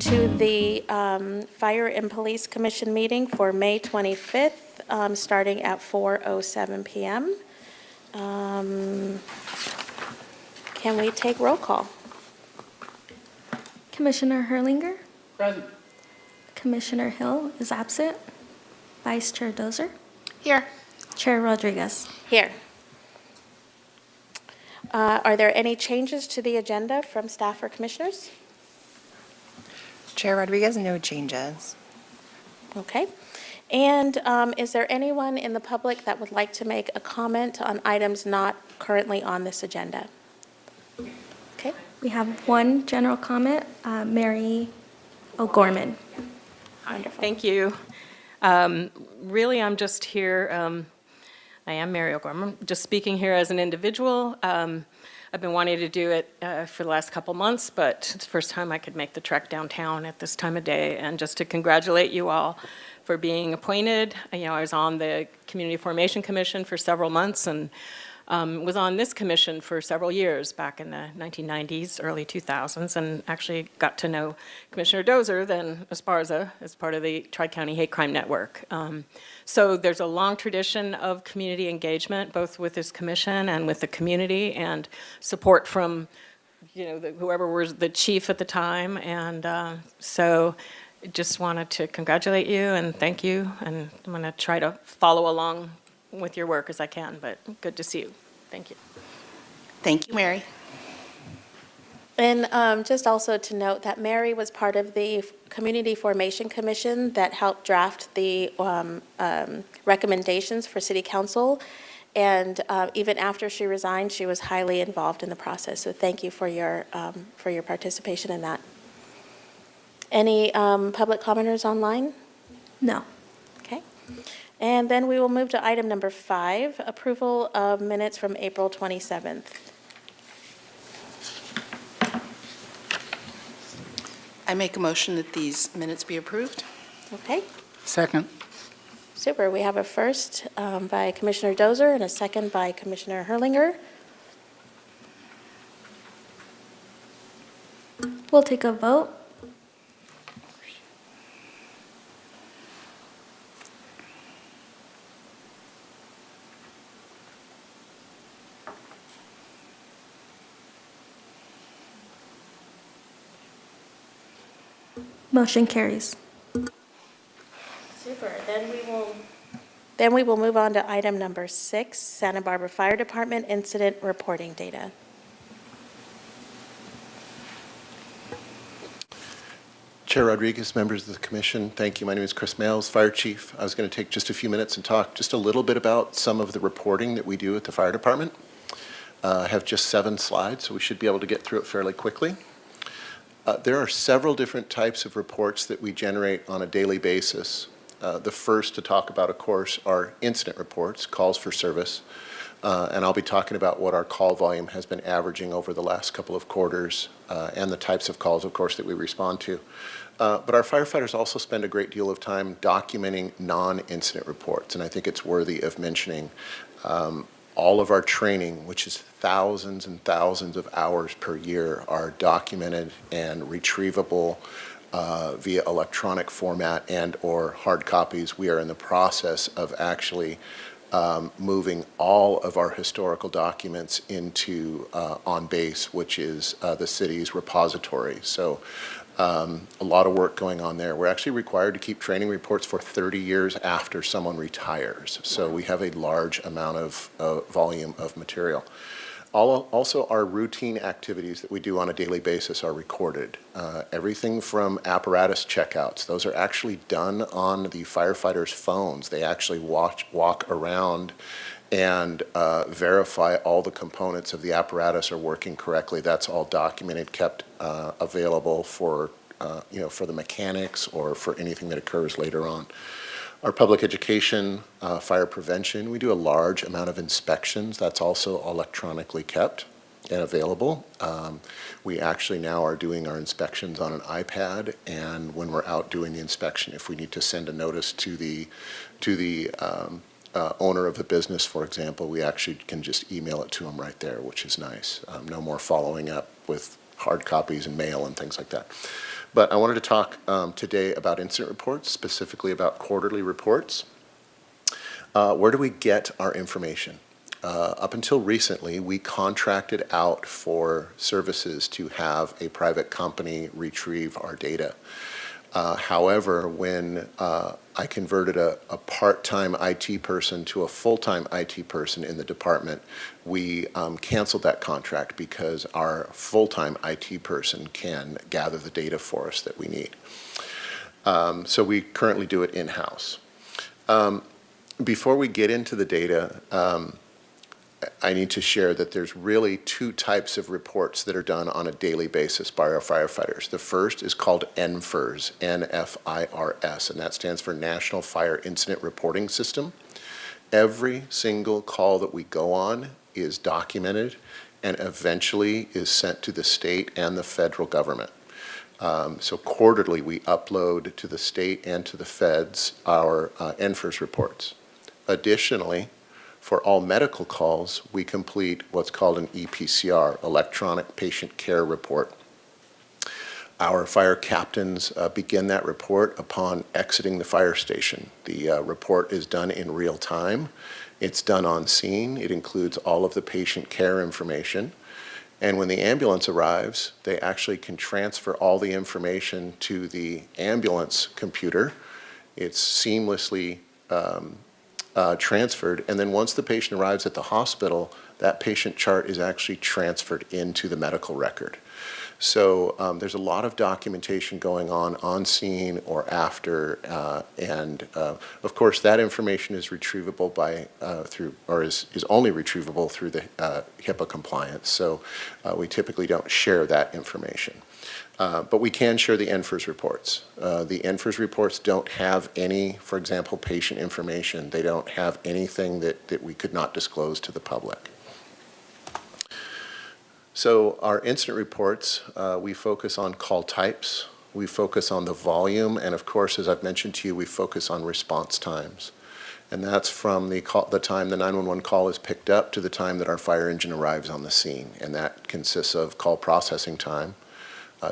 to the Fire and Police Commission meeting for May 25th, starting at 4:07 PM. Can we take roll call? Commissioner Herlinger? Present. Commissioner Hill is absent. Vice Chair Dozer? Here. Chair Rodriguez? Here. Are there any changes to the agenda from staff or commissioners? Chair Rodriguez, no changes. Okay. And is there anyone in the public that would like to make a comment on items not currently on this agenda? Okay. We have one general comment, Mary O'Gorman. Wonderful. Thank you. Really, I'm just here, I am Mary O'Gorman, just speaking here as an individual. I've been wanting to do it for the last couple months, but it's the first time I could make the trek downtown at this time of day, and just to congratulate you all for being appointed. You know, I was on the Community Formation Commission for several months, and was on this commission for several years back in the 1990s, early 2000s, and actually got to know Commissioner Dozer, then Esparza, as part of the Tri-County Hate Crime Network. So there's a long tradition of community engagement, both with this commission and with the community, and support from, you know, whoever was the chief at the time. And so just wanted to congratulate you and thank you, and I'm going to try to follow along with your work as I can, but good to see you. Thank you. Thank you, Mary. And just also to note that Mary was part of the Community Formation Commission that helped draft the recommendations for City Council. And even after she resigned, she was highly involved in the process. So thank you for your participation in that. Any public commenters online? No. Okay. And then we will move to item number 5, approval of minutes from April 27th. I make a motion that these minutes be approved. Okay, Second. super. We have a first by Commissioner Dozer and a second by Commissioner Herlinger. We'll take a vote. Motion carries. Super. Then we will move on to item number 6, Santa Barbara Fire Department incident reporting data. Chair Rodriguez, members of the commission, thank you. My name is Chris Males, Fire Chief. I was going to take just a few minutes and talk just a little bit about some of the reporting that we do at the fire department. I have just 7 slides, so we should be able to get through it fairly quickly. There are several different types of reports that we generate on a daily basis. The first to talk about, of course, are incident reports, calls for service. And I'll be talking about what our call volume has been averaging over the last couple of quarters and the types of calls, of course, that we respond to. But our firefighters also spend a great deal of time documenting non-incident reports, and I think it's worthy of mentioning. All of our training, which is thousands and thousands of hours per year, are documented and retrievable via electronic format and or hard copies. We are in the process of actually moving all of our historical documents into OnBase, which is the city's repository. So a lot of work going on there. We're actually required to keep training reports for 30 years after someone retires. So we have a large amount of volume of material. Also, our routine activities that we do on a daily basis are recorded. Everything from apparatus checkouts, those are actually done on the firefighters' phones. They actually walk around and verify all the components of the apparatus are working correctly. That's all documented, kept available for for the mechanics or for anything that occurs later on. Our public education, fire prevention, we do a large amount of inspections. That's also electronically kept and available. We actually now are doing our inspections on an iPad, and when we're out doing the inspection, if we need to send a notice to the owner of the business, for example, we actually can just email it to them right there, which is nice. No more following up with hard copies and mail and things like that. But I wanted to talk today about incident reports, specifically about quarterly reports. Where do we get our information? Up until recently, we contracted out for services to have a private company retrieve our data. However, when I converted a part-time IT person to a full-time IT person in the department, we canceled that contract because our full-time IT person can gather the data for us that we need. So we currently do it in-house. Before we get into the data, I need to share that there's really two types of reports that are done on a daily basis by our firefighters. The first is called NFIRS, N-F-I-R-S, and that stands for National Fire Incident Reporting System. Every single call that we go on is documented and eventually is sent to the state and the federal government. So quarterly, we upload to the state and to the feds our NFIRS reports. Additionally, for all medical calls, we complete what's called an EPCR, Electronic Patient Care Report. Our fire captains begin that report upon exiting the fire station. The report is done in real time. It's done on scene. It includes all of the patient care information. And when the ambulance arrives, they actually can transfer all the information to the ambulance computer. It's seamlessly transferred, and then once the patient arrives at the hospital, that patient chart is actually transferred into the medical record. So there's a lot of documentation going on scene or after, and of course that information is retrievable by through, or is only retrievable through the HIPAA compliance. So we typically don't share that information. But we can share the NFIRS reports. The NFIRS reports don't have any, for example, patient information. They don't have anything that we could not disclose to the public. So our incident reports, we focus on call types, we focus on the volume, and of course, as I've mentioned to you, we focus on response times. And that's from the time the 911 call is picked up to the time that our fire engine arrives on the scene. And that consists of call processing time,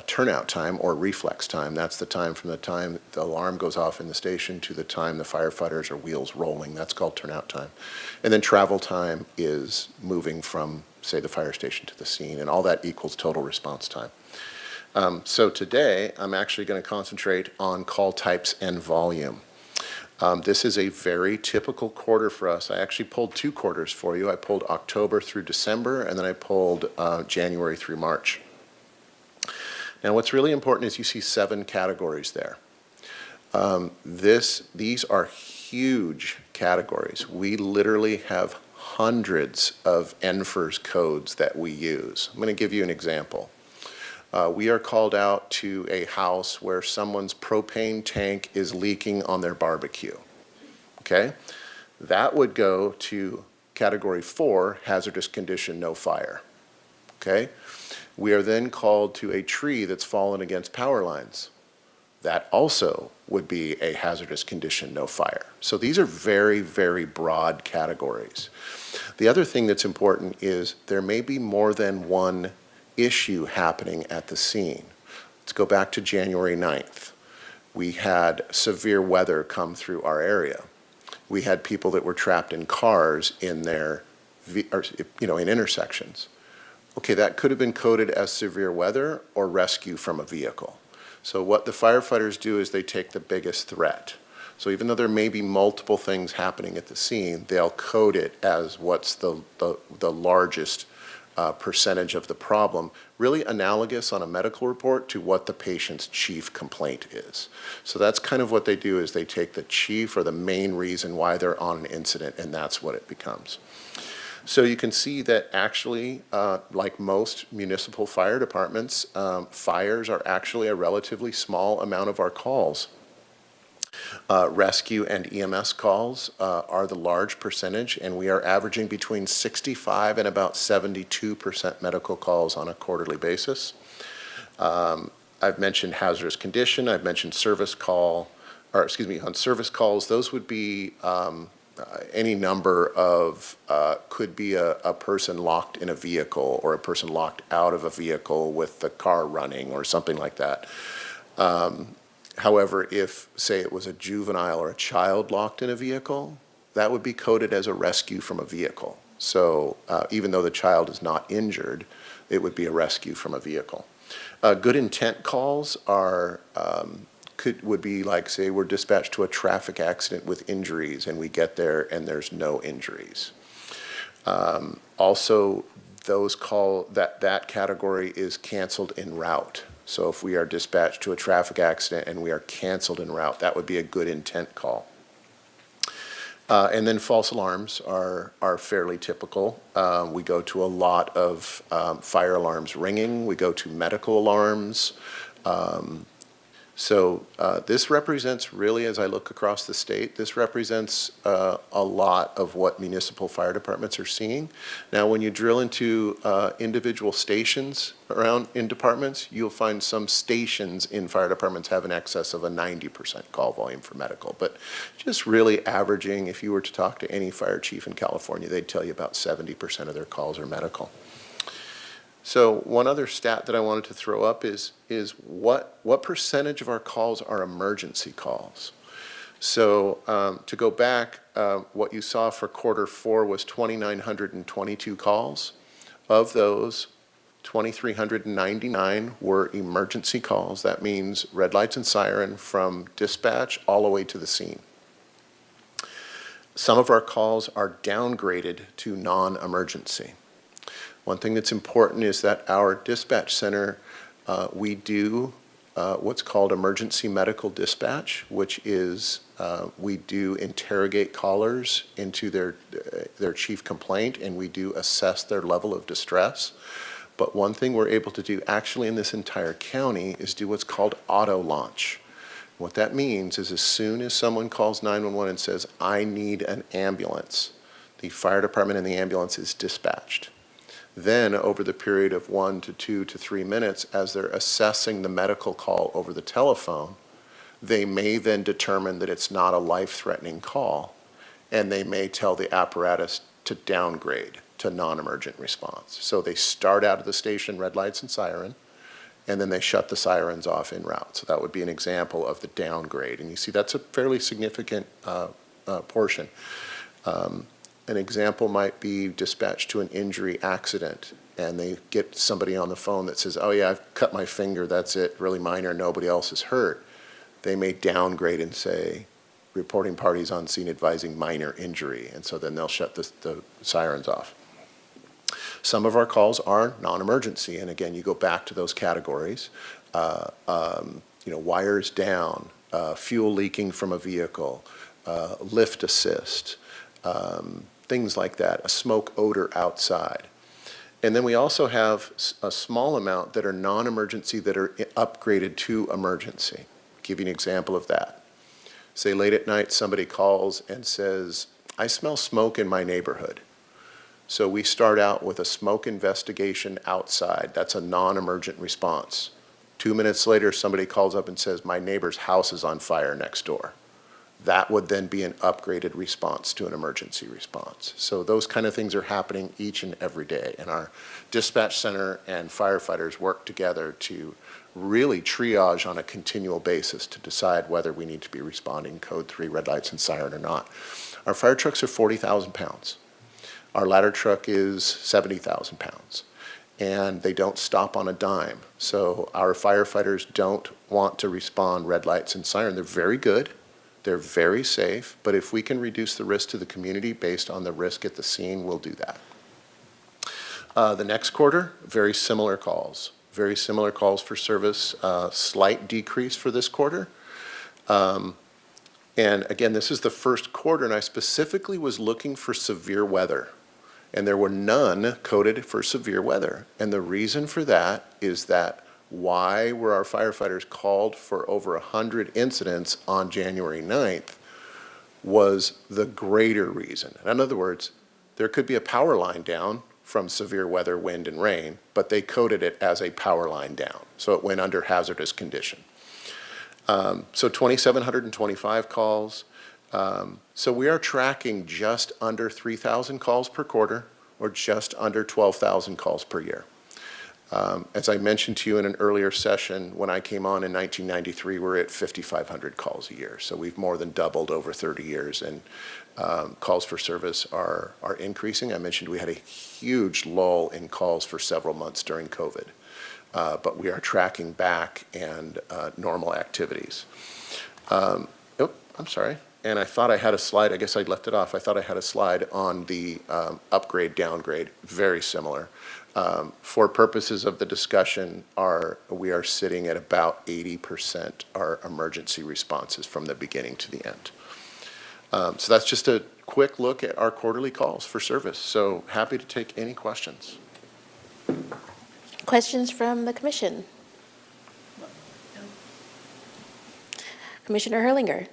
turnout time, or reflex time. That's the time from the time the alarm goes off in the station to the time the firefighters are wheels rolling. That's called turnout time. And then travel time is moving from, say, the fire station to the scene, and all that equals total response time. So today, I'm actually going to concentrate on call types and volume. This is a very typical quarter for us. I actually pulled two quarters for you. I pulled October through December, and then I pulled January through March. Now, what's really important is you see 7 categories there. These are huge categories. We literally have hundreds of NFIRS codes that we use. I'm going to give you an example. We are called out to a house where someone's propane tank is leaking on their barbecue. Okay? That would go to category 4, hazardous condition, no fire. Okay? We are then called to a tree that's fallen against power lines. That also would be a hazardous condition, no fire. So these are very, very broad categories. The other thing that's important is there may be more than one issue happening at the scene. Let's go back to January 9th. We had severe weather come through our area. We had people that were trapped in cars in their, in intersections. Okay, that could have been coded as severe weather or rescue from a vehicle. So what the firefighters do is they take the biggest threat. So even though there may be multiple things happening at the scene, they'll code it as what's the largest percentage of the problem, really analogous on a medical report to what the patient's chief complaint is. So that's kind of what they do, is they take the chief or the main reason why they're on an incident, and that's what it becomes. So you can see that actually, like most municipal fire departments, fires are actually a relatively small amount of our calls. Rescue and EMS calls are the large percentage, and we are averaging between 65 and about 72% medical calls on a quarterly basis. I've mentioned hazardous condition, I've mentioned service call, or excuse me, on service calls, those would be any number of, could be a person locked in a vehicle or a person locked out of a vehicle with the car running or something like that. However, if, say, it was a juvenile or a child locked in a vehicle, that would be coded as a rescue from a vehicle. So even though the child is not injured, it would be a rescue from a vehicle. Good intent calls are, would be like, say, we're dispatched to a traffic accident with injuries, and we get there and there's no injuries. Also, that category is canceled en route. So if we are dispatched to a traffic accident and we are canceled en route, that would be a good intent call. And then false alarms are fairly typical. We go to a lot of fire alarms ringing. We go to medical alarms. So this represents really, as I look across the state, this represents a lot of what municipal fire departments are seeing. Now, when you drill into individual stations around in departments, you'll find some stations in fire departments have an excess of a 90% call volume for medical. But just really averaging, if you were to talk to any fire chief in California, they'd tell you about 70% of their calls are medical. So one other stat that I wanted to throw up is what percentage of our calls are emergency calls? So to go back, what you saw for Q4 was 2,922 calls. Of those, 2,399 were emergency calls. That means red lights and siren from dispatch all the way to the scene. Some of our calls are downgraded to non-emergency. One thing that's important is that our dispatch center, we do what's called emergency medical dispatch, which is we do interrogate callers into their chief complaint, and we do assess their level of distress. But one thing we're able to do actually in this entire county is do what's called auto launch. What that means is as soon as someone calls 911 and says, I need an ambulance, the fire department and the ambulance is dispatched. Then, over the period of 1 to 2 to 3 minutes, as they're assessing the medical call over the telephone, they may then determine that it's not a life-threatening call, and they may tell the apparatus to downgrade to non-emergent response. So they start out of the station, red lights and siren, and then they shut the sirens off en route. So that would be an example of the downgrade. And you see that's a fairly significant portion. An example might be dispatched to an injury accident, and they get somebody on the phone that says, oh yeah, I've cut my finger, that's it, really minor, nobody else is hurt. They may downgrade and say, reporting parties on scene advising minor injury, and so then they'll shut the sirens off. Some of our calls are non-emergency, and again, you go back to those categories. Wires down, fuel leaking from a vehicle, lift assist, things like that, a smoke odor outside. And then we also have a small amount that are non-emergency that are upgraded to emergency. Give you an example of that. Say late at night somebody calls and says, I smell smoke in my neighborhood. So we start out with a smoke investigation outside. That's a non-emergent response. 2 minutes later somebody calls up and says, my neighbor's house is on fire next door. That would then be an upgraded response to an emergency response. So those kind of things are happening each and every day. And our dispatch center and firefighters work together to really triage on a continual basis to decide whether we need to be responding code 3 red lights and siren or not. Our fire trucks are 40,000 pounds. Our ladder truck is 70,000 pounds. And they don't stop on a dime. So our firefighters don't want to respond red lights and siren. They're very good. They're very safe, but if we can reduce the risk to the community based on the risk at the scene, we'll do that. The next quarter, very similar calls. Very similar calls for service, slight decrease for this quarter. And again, this is the first quarter, and I specifically was looking for severe weather. And there were none coded for severe weather. And the reason for that is that why were our firefighters called for over 100 incidents on January 9th was the greater reason. In other words, there could be a power line down from severe weather, wind, and rain, but they coded it as a power line down. So it went under hazardous condition. So 2,725 calls. So we are tracking just under 3,000 calls per quarter or just under 12,000 calls per year. As I mentioned to you in an earlier session, when I came on in 1993, we're at 5,500 calls a year. So we've more than doubled over 30 years, and calls for service are increasing. I mentioned we had a huge lull in calls for several months during COVID, but we are tracking back and normal activities. Oh, I'm sorry. And I thought I had a slide. I guess I left it off. I thought I had a slide on the upgrade, downgrade, very similar. For purposes of the discussion, we are sitting at about 80% our emergency responses from the beginning to the end. So that's just a quick look at our quarterly calls for service. So happy to take any questions. Questions from the commission? Commissioner Herlinger?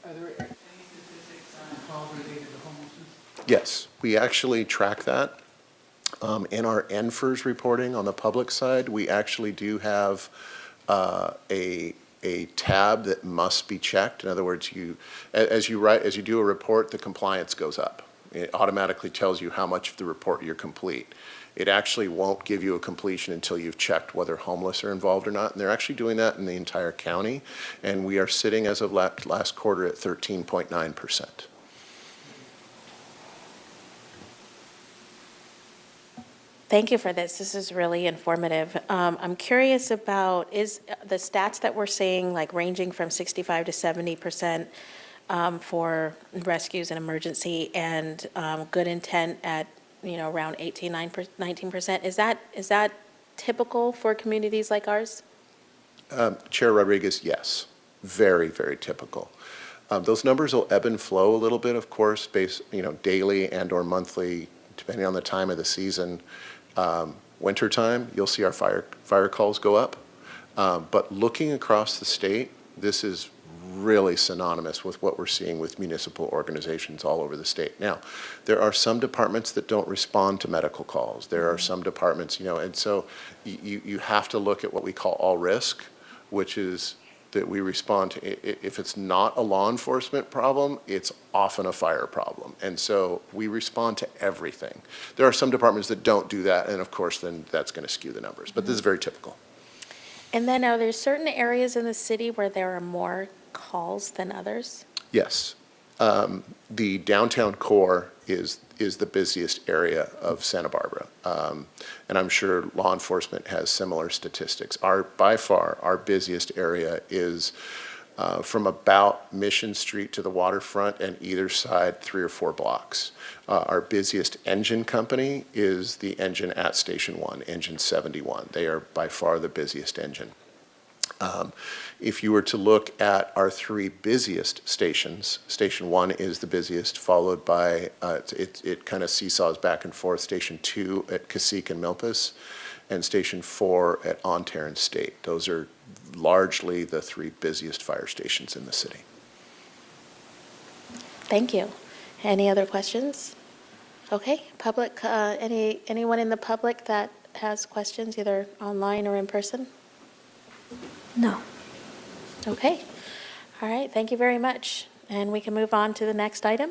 Are there any statistics on calls related to homelessness? Yes, we actually track that. In our NFIRS reporting on the public side, we actually do have a tab that must be checked. In other words, as you do a report, the compliance goes up. It automatically tells you how much of the report you're complete. It actually won't give you a completion until you've checked whether homeless are involved or not. And they're actually doing that in the entire county. And we are sitting as of last quarter at 13.9%. Thank you for this. This is really informative. I'm curious about, is the stats that we're seeing, like ranging from 65 to 70% for rescues and emergency, and good intent at, around 18, 19%, is that typical for communities like ours? Chair Rodriguez, yes, very, very typical. Those numbers will ebb and flow a little bit, of course, based, daily and or monthly, depending on the time of the season. Wintertime, you'll see our fire calls go up. But looking across the state, this is really synonymous with what we're seeing with municipal organizations all over the state. Now, there are some departments that don't respond to medical calls. There are some departments, and so you have to look at what we call all risk, which is that we respond to. If it's not a law enforcement problem, it's often a fire problem. And so we respond to everything. There are some departments that don't do that, and of course, then that's going to skew the numbers. But this is very typical. And then are there certain areas in the city where there are more calls than others? Yes. The downtown core is the busiest area of Santa Barbara. And I'm sure law enforcement has similar statistics. By far, our busiest area is from about Mission Street to the waterfront and either side 3 or 4 blocks. Our busiest engine company is the engine at Station 1, Engine 71. They are by far the busiest engine. If you were to look at our 3 busiest stations, Station 1 is the busiest, followed by, it kind of seesaws back and forth, Station 2 at Cacique and Milpas, and Station 4 at Ontario State. Those are largely the 3 busiest fire stations in the city. Thank you. Any other questions? Okay, public, anyone in the public that has questions, either online or in person? No. Okay. All right, thank you very much. And we can move on to the next item.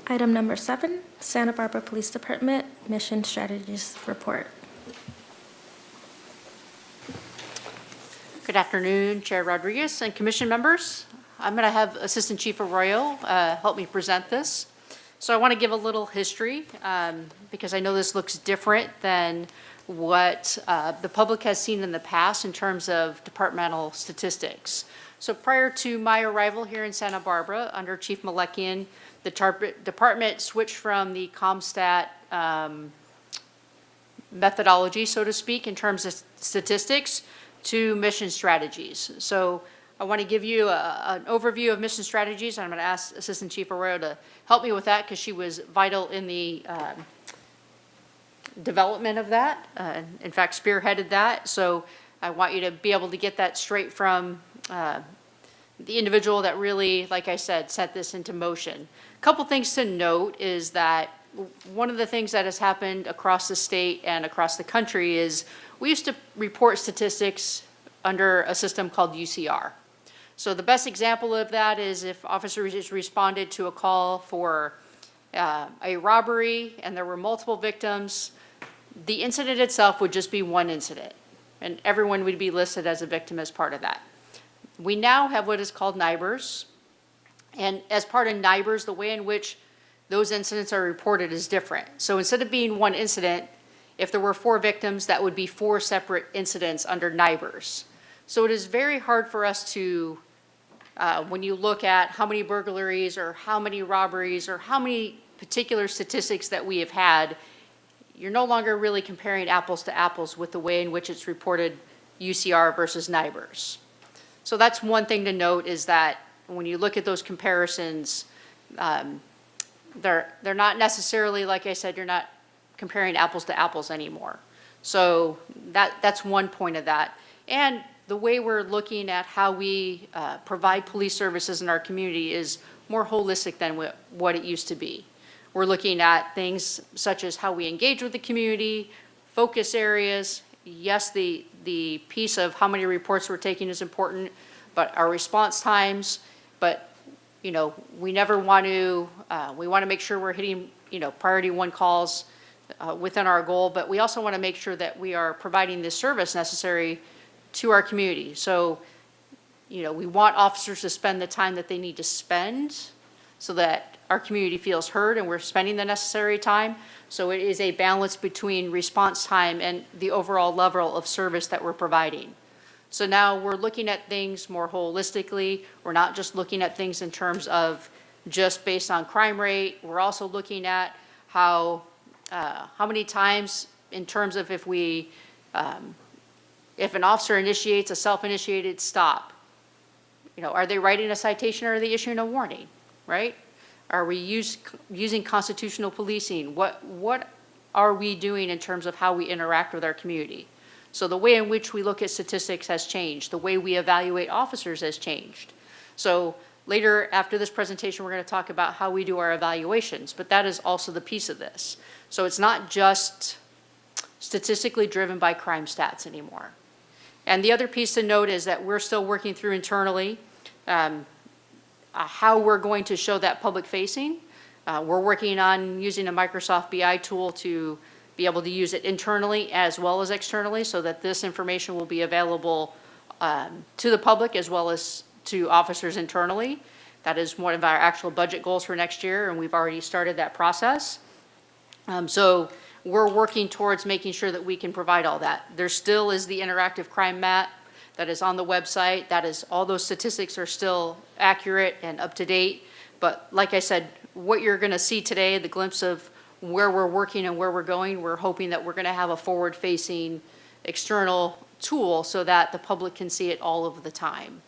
Item number 7, Santa Barbara Police Department Mission Strategies Report. Good afternoon, Chair Rodriguez and commission members. I'm going to have Assistant Chief Arroyo help me present this. So I want to give a little history because I know this looks different than what the public has seen in the past in terms of departmental statistics. So prior to my arrival here in Santa Barbara under Chief Malekian, the department switched from the CompStat methodology, so to speak, in terms of statistics to mission strategies. So I want to give you an overview of mission strategies. I'm going to ask Assistant Chief Arroyo to help me with that because she was vital in the development of that. In fact, spearheaded that. So I want you to be able to get that straight from the individual that really, like I said, set this into motion. A couple things to note is that one of the things that has happened across the state and across the country is we used to report statistics under a system called UCR. So the best example of that is if officers responded to a call for a robbery and there were multiple victims, the incident itself would just be one incident, and everyone would be listed as a victim as part of that. We now have what is called NIBRs, and as part of NIBRs, the way in which those incidents are reported is different. So instead of being one incident, if there were 4 victims, that would be 4 separate incidents under NIBRs. So it is very hard for us to, when you look at how many burglaries or how many robberies or how many particular statistics that we have had, you're no longer really comparing apples to apples with the way in which it's reported UCR versus NIBRs. So that's one thing to note, is that when you look at those comparisons, they're not necessarily, like I said, you're not comparing apples to apples anymore. So that's one point of that. And the way we're looking at how we provide police services in our community is more holistic than what it used to be. We're looking at things such as how we engage with the community, focus areas. Yes, the piece of how many reports we're taking is important, but our response times, but we never want to, we want to make sure we're hitting, priority 1 calls within our goal, but we also want to make sure that we are providing the service necessary to our community. So, we want officers to spend the time that they need to spend so that our community feels heard and we're spending the necessary time. So it is a balance between response time and the overall level of service that we're providing. So now we're looking at things more holistically. We're not just looking at things in terms of just based on crime rate. We're also looking at how many times in terms of if an officer initiates a self-initiated stop, are they writing a citation or are they issuing a warning, right? Are we using constitutional policing? What are we doing in terms of how we interact with our community? So the way in which we look at statistics has changed. The way we evaluate officers has changed. So later after this presentation, we're going to talk about how we do our evaluations, but that is also the piece of this. So it's not just statistically driven by crime stats anymore. And the other piece to note is that we're still working through internally how we're going to show that public facing. We're working on using a Microsoft BI tool to be able to use it internally as well as externally so that this information will be available to the public as well as to officers internally. That is one of our actual budget goals for next year, and we've already started that process. So we're working towards making sure that we can provide all that. There still is the interactive crime map that is on the website. That is, all those statistics are still accurate and up to date. But like I said, what you're going to see today, the glimpse of where we're working and where we're going, we're hoping that we're going to have a forward-facing external tool so that the public can see it all of the time.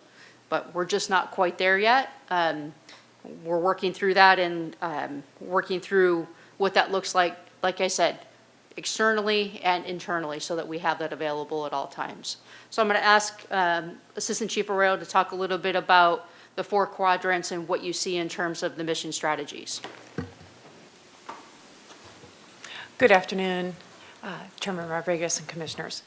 But we're just not quite there yet. We're working through that and working through what that looks like I said, externally and internally so that we have that available at all times. So I'm going to ask Assistant Chief Arroyo to talk a little bit about the 4 quadrants and what you see in terms of the mission strategies. Good afternoon, Chairman Rodriguez and Commissioners.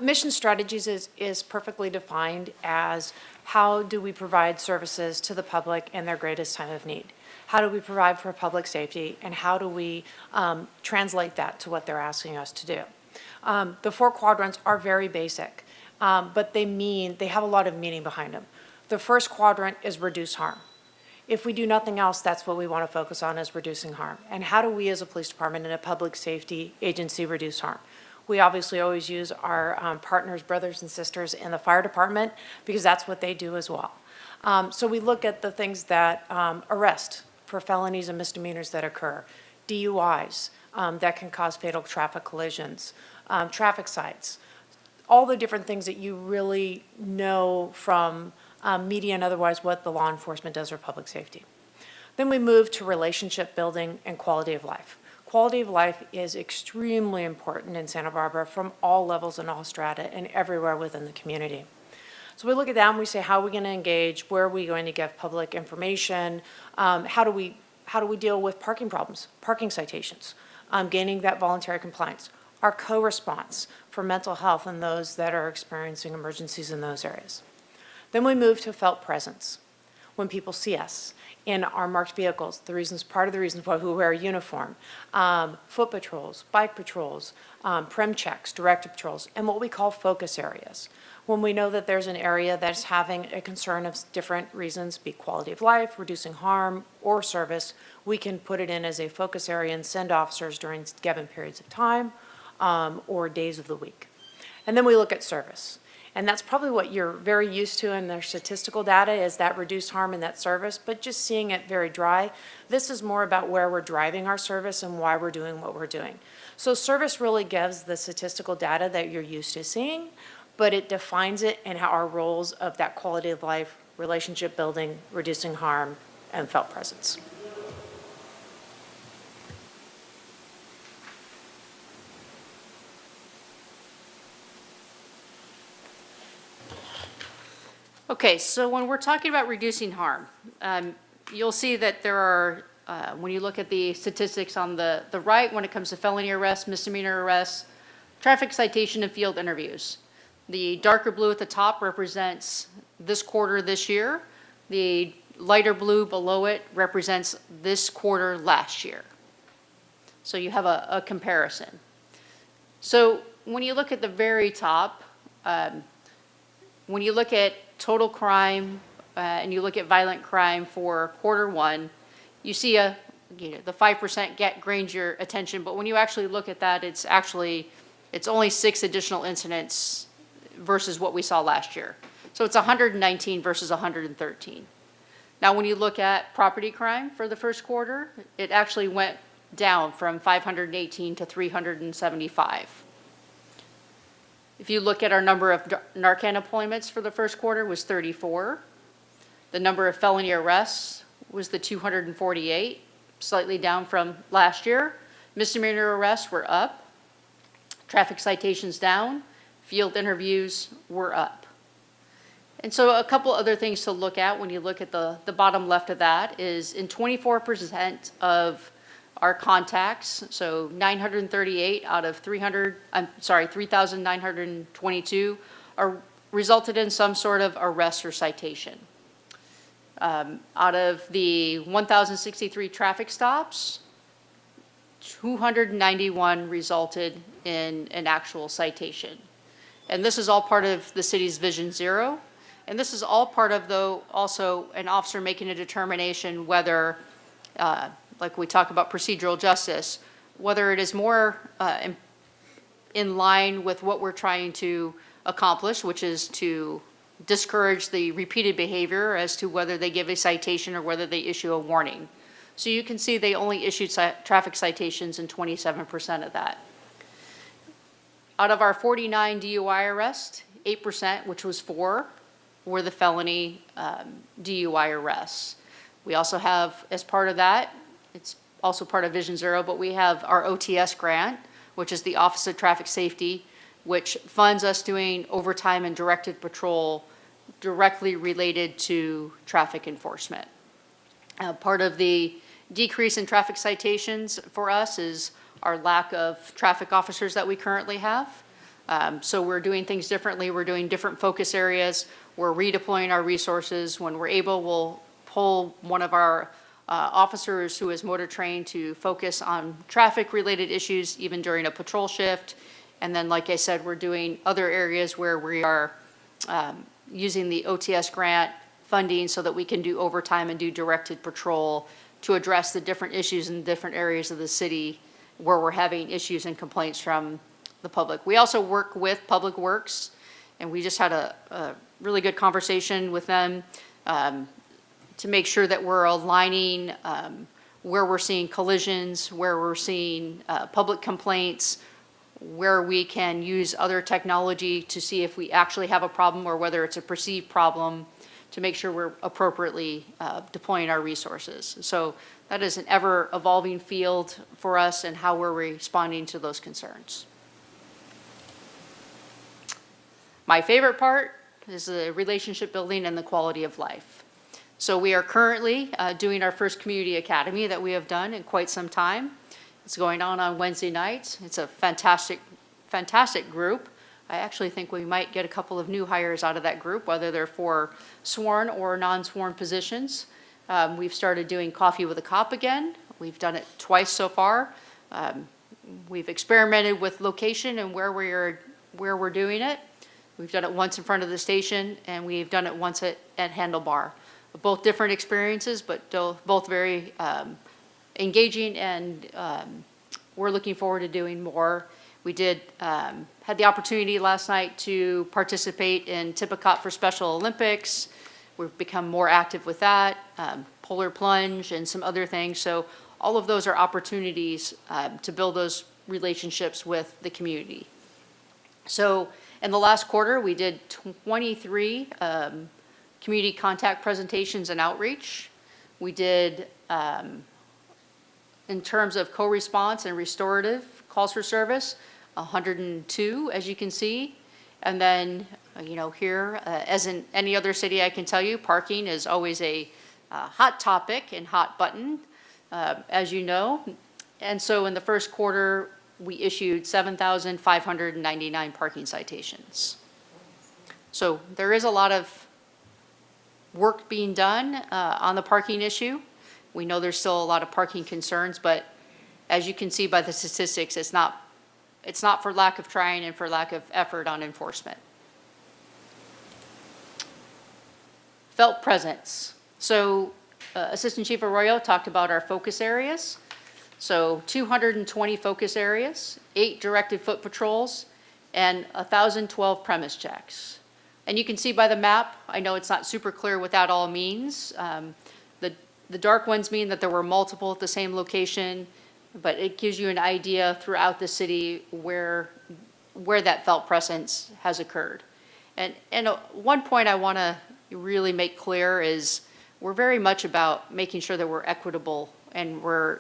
Mission strategies is perfectly defined as how do we provide services to the public in their greatest time of need? How do we provide for public safety, and how do we translate that to what they're asking us to do? The 4 quadrants are very basic, but they have a lot of meaning behind them. The first quadrant is reduce harm. If we do nothing else, that's what we want to focus on, is reducing harm. And how do we as a police department and a public safety agency reduce harm? We obviously always use our partners, brothers and sisters in the fire department, because that's what they do as well. So we look at the things that arrest for felonies and misdemeanors that occur, DUIs that can cause fatal traffic collisions, traffic sites, all the different things that you really know from media and otherwise what the law enforcement does for public safety. Then we move to relationship building and quality of life. Quality of life is extremely important in Santa Barbara from all levels and all strata and everywhere within the community. So we look at that and we say, how are we going to engage? Where are we going to give public information? How do we deal with parking problems, parking citations, gaining that voluntary compliance? Our co-response for mental health and those that are experiencing emergencies in those areas. Then we move to felt presence. When people see us in our marked vehicles, part of the reasons why we wear a uniform, foot patrols, bike patrols, prem checks, directed patrols, and what we call focus areas. When we know that there's an area that's having a concern of different reasons, be quality of life, reducing harm, or service, we can put it in as a focus area and send officers during given periods of time or days of the week. And then we look at service. And that's probably what you're very used to in their statistical data is that reduced harm in that service, but just seeing it very dry. This is more about where we're driving our service and why we're doing what we're doing. So service really gives the statistical data that you're used to seeing, but it defines it in how our roles of that quality of life, relationship building, reducing harm, and felt presence. Okay, so when we're talking about reducing harm, you'll see that there are, when you look at the statistics on the right, when it comes to felony arrests, misdemeanor arrests, traffic citation, and field interviews. The darker blue at the top represents this quarter this year. The lighter blue below it represents this quarter last year. So you have a comparison. So when you look at the very top, when you look at total crime and you look at violent crime for quarter one, you see the 5% gains your attention, but when you actually look at that, it's only 6 additional incidents versus what we saw last year. So it's 119 versus 113. Now, when you look at property crime for the first quarter, it actually went down from 518 to 375. If you look at our number of Narcan appointments for the first quarter was 34. The number of felony arrests was the 248, slightly down from last year. Misdemeanor arrests were up. Traffic citations down. Field interviews were up. And so a couple other things to look at when you look at the bottom left of that is in 24% of our contacts, so 938 out of 3,922 are resulted in some sort of arrest or citation. Out of the 1,063 traffic stops, 291 resulted in an actual citation. And this is all part of the city's Vision Zero. And this is all part of, though, also an officer making a determination whether, like we talk about procedural justice, whether it is more in line with what we're trying to accomplish, which is to discourage the repeated behavior as to whether they give a citation or whether they issue a warning. So you can see they only issued traffic citations in 27% of that. Out of our 49 DUI arrests, 8%, which was 4, were the felony DUI arrests. We also have, as part of that, it's also part of Vision Zero, but we have our OTS grant, which is the Office of Traffic Safety, which funds us doing overtime and directed patrol directly related to traffic enforcement. Part of the decrease in traffic citations for us is our lack of traffic officers that we currently have. So we're doing things differently. We're doing different focus areas. We're redeploying our resources. When we're able, we'll pull one of our officers who is motor trained to focus on traffic-related issues, even during a patrol shift. And then, like I said, we're doing other areas where we are using the OTS grant funding so that we can do overtime and do directed patrol to address the different issues in different areas of the city where we're having issues and complaints from the public. We also work with Public Works, and we just had a really good conversation with them to make sure that we're aligning where we're seeing collisions, where we're seeing public complaints, where we can use other technology to see if we actually have a problem or whether it's a perceived problem, to make sure we're appropriately deploying our resources. So that is an ever-evolving field for us and how we're responding to those concerns. My favorite part is the relationship building and the quality of life. So we are currently doing our first community academy that we have done in quite some time. It's going on Wednesday nights. It's a fantastic, fantastic group. I actually think we might get a couple of new hires out of that group, whether they're for sworn or non-sworn positions. We've started doing Coffee with a Cop again. We've done it twice so far. We've experimented with location and where we're doing it. We've done it once in front of the station, and we've done it once at Handlebar. Both different experiences, but both very engaging, and we're looking forward to doing more. We had the opportunity last night to participate in Tippecanoe for Special Olympics. We've become more active with that, polar plunge and some other things. So all of those are opportunities to build those relationships with the community. So in the last quarter, we did 23 community contact presentations and outreach. We did, in terms of co-response and restorative calls for service, 102, as you can see. And then, here, as in any other city, I can tell you, parking is always a hot topic and hot button, as you know. And so in the first quarter, we issued 7,599 parking citations. So there is a lot of work being done on the parking issue. We know there's still a lot of parking concerns, but as you can see by the statistics, it's not for lack of trying and for lack of effort on enforcement. Felt presence. So Assistant Chief Arroyo talked about our focus areas. So 220 focus areas, 8 directed foot patrols, and 1,012 premise checks. And you can see by the map, I know it's not super clear what that all means. The dark ones mean that there were multiple at the same location, but it gives you an idea throughout the city where that felt presence has occurred. And one point I want to really make clear is we're very much about making sure that we're equitable and we're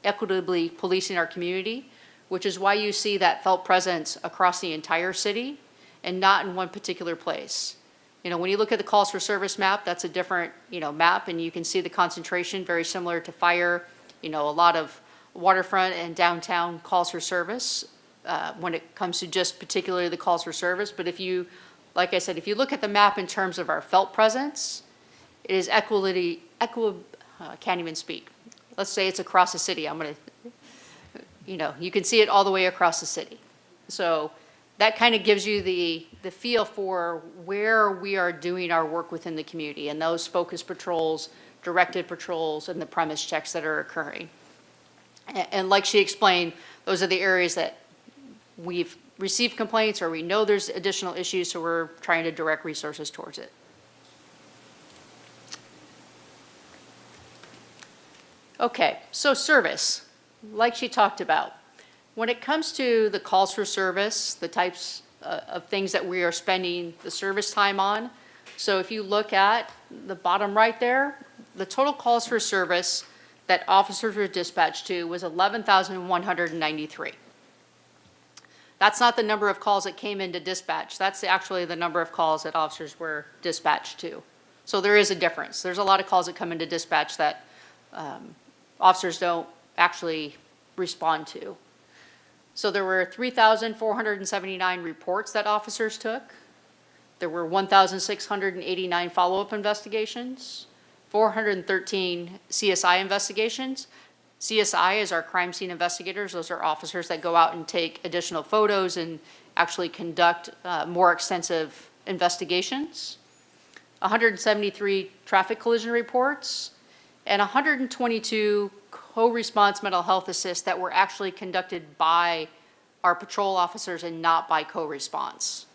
equitably policing our community, which is why you see that felt presence across the entire city and not in one particular place. When you look at the calls for service map, that's a different, map, and you can see the concentration very similar to fire, a lot of waterfront and downtown calls for service when it comes to just particularly the calls for service. But like I said, if you look at the map in terms of our felt presence, it is I can't even speak. Let's say it's across the city. You can see it all the way across the city. So that kind of gives you the feel for where we are doing our work within the community and those focus patrols, directed patrols, and the premise checks that are occurring. And like she explained, those are the areas that we've received complaints or we know there's additional issues, so we're trying to direct resources towards it. Okay, so service, like she talked about. When it comes to the calls for service, the types of things that we are spending the service time on, so if you look at the bottom right there, the total calls for service that officers were dispatched to was 11,193. That's not the number of calls that came into dispatch. That's actually the number of calls that officers were dispatched to. So there is a difference. There's a lot of calls that come into dispatch that officers don't actually respond to. So there were 3,479 reports that officers took. There were 1,689 follow-up investigations, 413 CSI investigations. CSI is our crime scene investigators. Those are officers that go out and take additional photos and actually conduct more extensive investigations. 173 traffic collision reports, and 122 co-response mental health assists that were actually conducted by our patrol officers and not by co-response.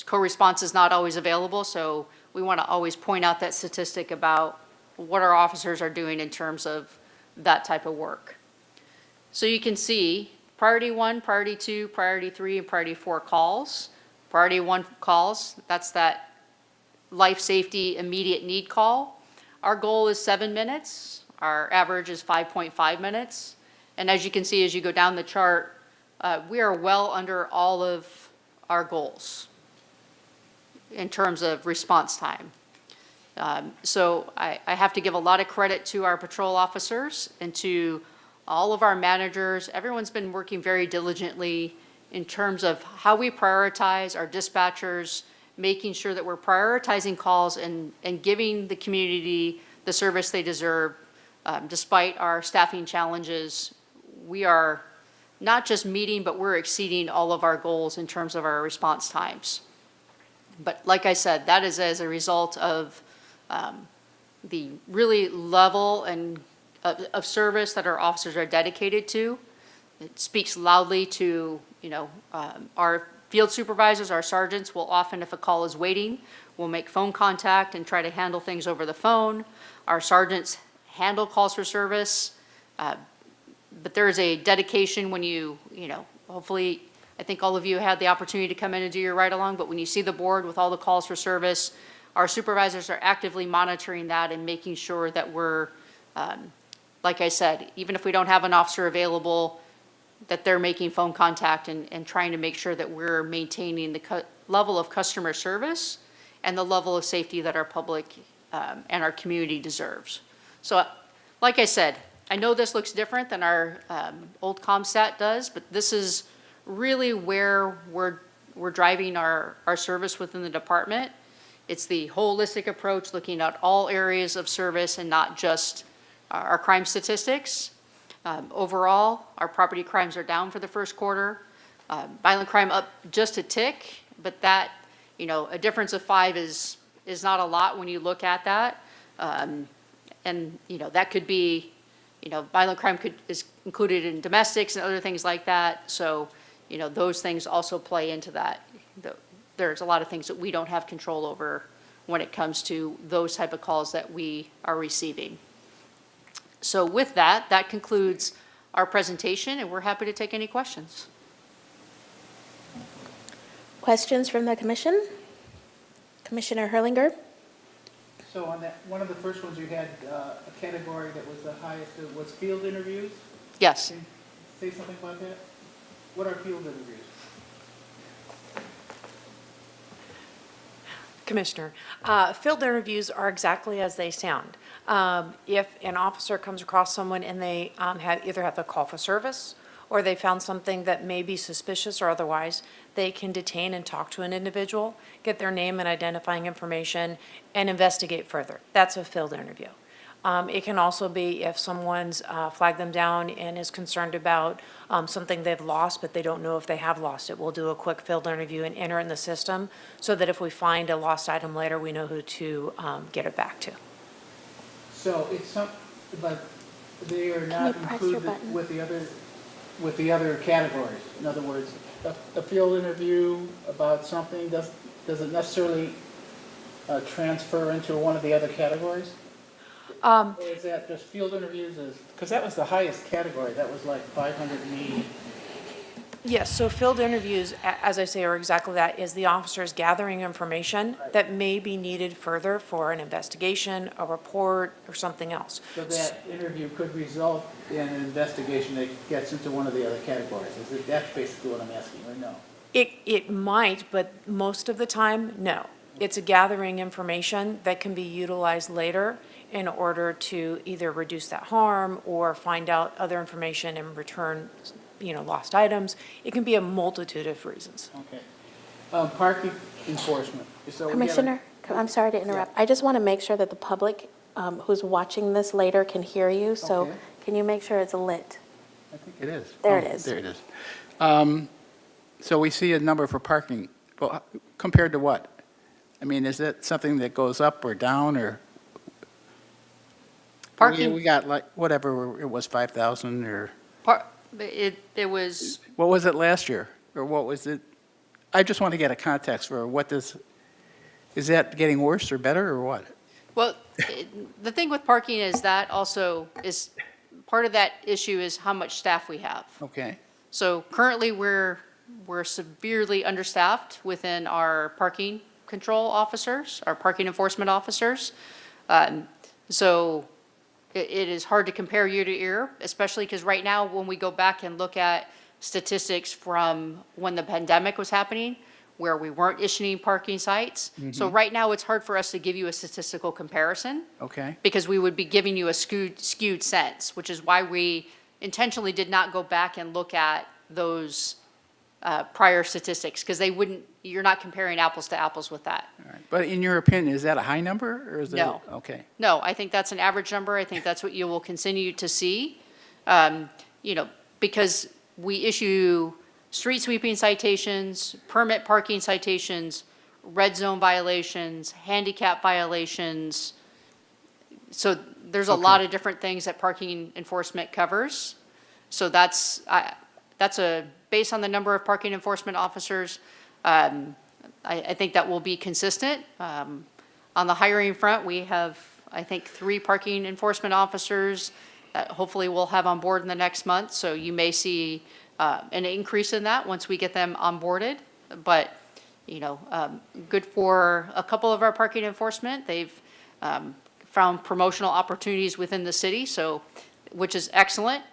Co-response is not always available, so we want to always point out that statistic about what our officers are doing in terms of that type of work. So you can see priority 1, priority 2, priority 3, and priority 4 calls. Priority 1 calls, that's that life safety immediate need call. Our goal is 7 minutes. Our average is 5.5 minutes. And as you can see, as you go down the chart, we are well under all of our goals in terms of response time. So I have to give a lot of credit to our patrol officers and to all of our managers. Everyone's been working very diligently in terms of how we prioritize our dispatchers, making sure that we're prioritizing calls and giving the community the service they deserve. Despite our staffing challenges, we are not just meeting, but we're exceeding all of our goals in terms of our response times. But like I said, that is as a result of the really level and of service that our officers are dedicated to. It speaks loudly to, our field supervisors, our sergeants will often, if a call is waiting, will make phone contact and try to handle things over the phone. Our sergeants handle calls for service. But there is a dedication when hopefully, I think all of you had the opportunity to come in and do your ride-along, but when you see the board with all the calls for service, our supervisors are actively monitoring that and making sure that we're, like I said, even if we don't have an officer available, that they're making phone contact and trying to make sure that we're maintaining the level of customer service and the level of safety that our public and our community deserves. So, like I said, I know this looks different than our old CompStat does, but this is really where we're driving our service within the department. It's the holistic approach, looking at all areas of service and not just our crime statistics. Overall, our property crimes are down for the first quarter. Violent crime up just a tick, but that, a difference of 5 is not a lot when you look at that. And, that could be, violent crime is included in domestics and other things like that. So, those things also play into that. There's a lot of things that we don't have control over when it comes to those type of calls that we are receiving. So with that, that concludes our presentation, and we're happy to take any questions. Questions from the commission? Commissioner Herlinger? So on that, one of the first ones you had, a category that was the highest, was field interviews? Yes. Can you say something about that? What are field interviews? Commissioner, field interviews are exactly as they sound. If an officer comes across someone and they either have a call for service or they found something that may be suspicious or otherwise, they can detain and talk to an individual, get their name and identifying information, and investigate further. That's a field interview. It can also be if someone's flagged them down and is concerned about something they've lost, but they don't know if they have lost it. We'll do a quick field interview and enter it in the system so that if we find a lost item later, we know who to get it back to. So it's but they are not you press your included button? with the other categories. In other words, a field interview about something, does it necessarily transfer into one of the other categories? Or is that just field interviews because that was the highest category, that was like 580. Yes, so field interviews, as I say, are exactly that, is the officers gathering information that may be needed further for an investigation, a report, or something else. So that interview could result in an investigation that gets into one of the other categories. That's basically what I'm asking, or no? It might, but most of the time, no. It's a gathering information that can be utilized later in order to either reduce that harm or find out other information and return, lost items. It can be a multitude of reasons. Okay. Parking enforcement. So we have a- Commissioner, I'm sorry to interrupt. I just want to make sure that the public who's watching this later can hear you. So Okay. can you make sure it's lit? I think it is. There Oh, it is. There it is. So we see a number for parking. Well, compared to what? I mean, is that something that goes up or down or? Parking, We got like, whatever, it was 5,000 or, it was, what was it last year? Or what was it? I just want to get a context for is that getting worse or better or what? well, the thing with parking is that also is, part of that issue is how much staff we have. Okay. So currently, we're severely understaffed within our parking control officers, our parking enforcement officers. So it is hard to compare year to year, especially because right now, when we go back and look at statistics from when the pandemic was happening, where we weren't issuing parking sites. So right now, it's hard for us to give you a statistical comparison Okay. because we would be giving you a skewed sense, which is why we intentionally did not go back and look at those prior statistics, because you're not comparing apples to apples with that. All right. But in your opinion, is that a high number, or is it? No. Okay. No, I think that's an average number. I think that's what you will continue to see. Because we issue street sweeping citations, permit parking citations, red zone violations, handicap violations. So there's a lot of different things that parking enforcement covers. So that's based on the number of parking enforcement officers. I think that will be consistent. On the hiring front, we have, I think, 3 parking enforcement officers that hopefully we'll have on board in the next month. So you may see an increase in that once we get them onboarded. But, good for a couple of our parking enforcement. They've found promotional opportunities within the city, which is excellent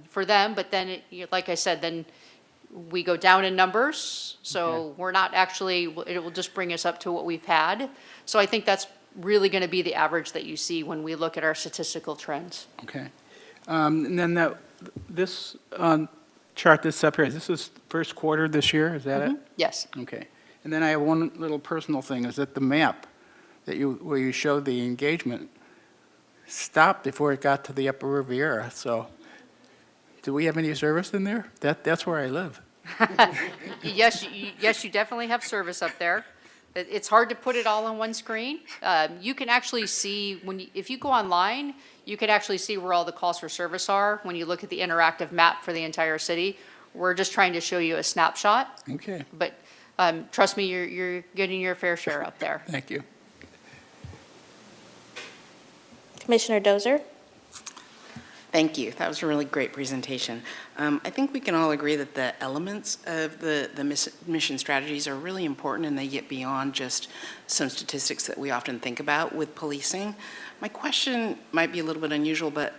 for them. But then, like I said, then we go down in numbers. So we're not actually, it will just bring us up to what we've had. So I think that's really going to be the average that you see when we look at our statistical trends. Okay. And then this chart that's up here, this is first quarter this year, is that it? Yes. Okay. And then I have one little personal thing, is that the map where you showed the engagement stopped before it got to the Upper Riviera. So do we have any service in there? That's where I live. Yes, you definitely have service up there. It's hard to put it all on one screen. You can actually see, if you go online, you can actually see where all the calls for service are when you look at the interactive map for the entire city. We're just trying to show you a snapshot. Okay. But trust me, you're getting your fair share up there. Thank you. Commissioner Dozer? Thank you. That was a really great presentation. I think we can all agree that the elements of the mission strategies are really important, and they get beyond just some statistics that we often think about with policing. My question might be a little bit unusual, but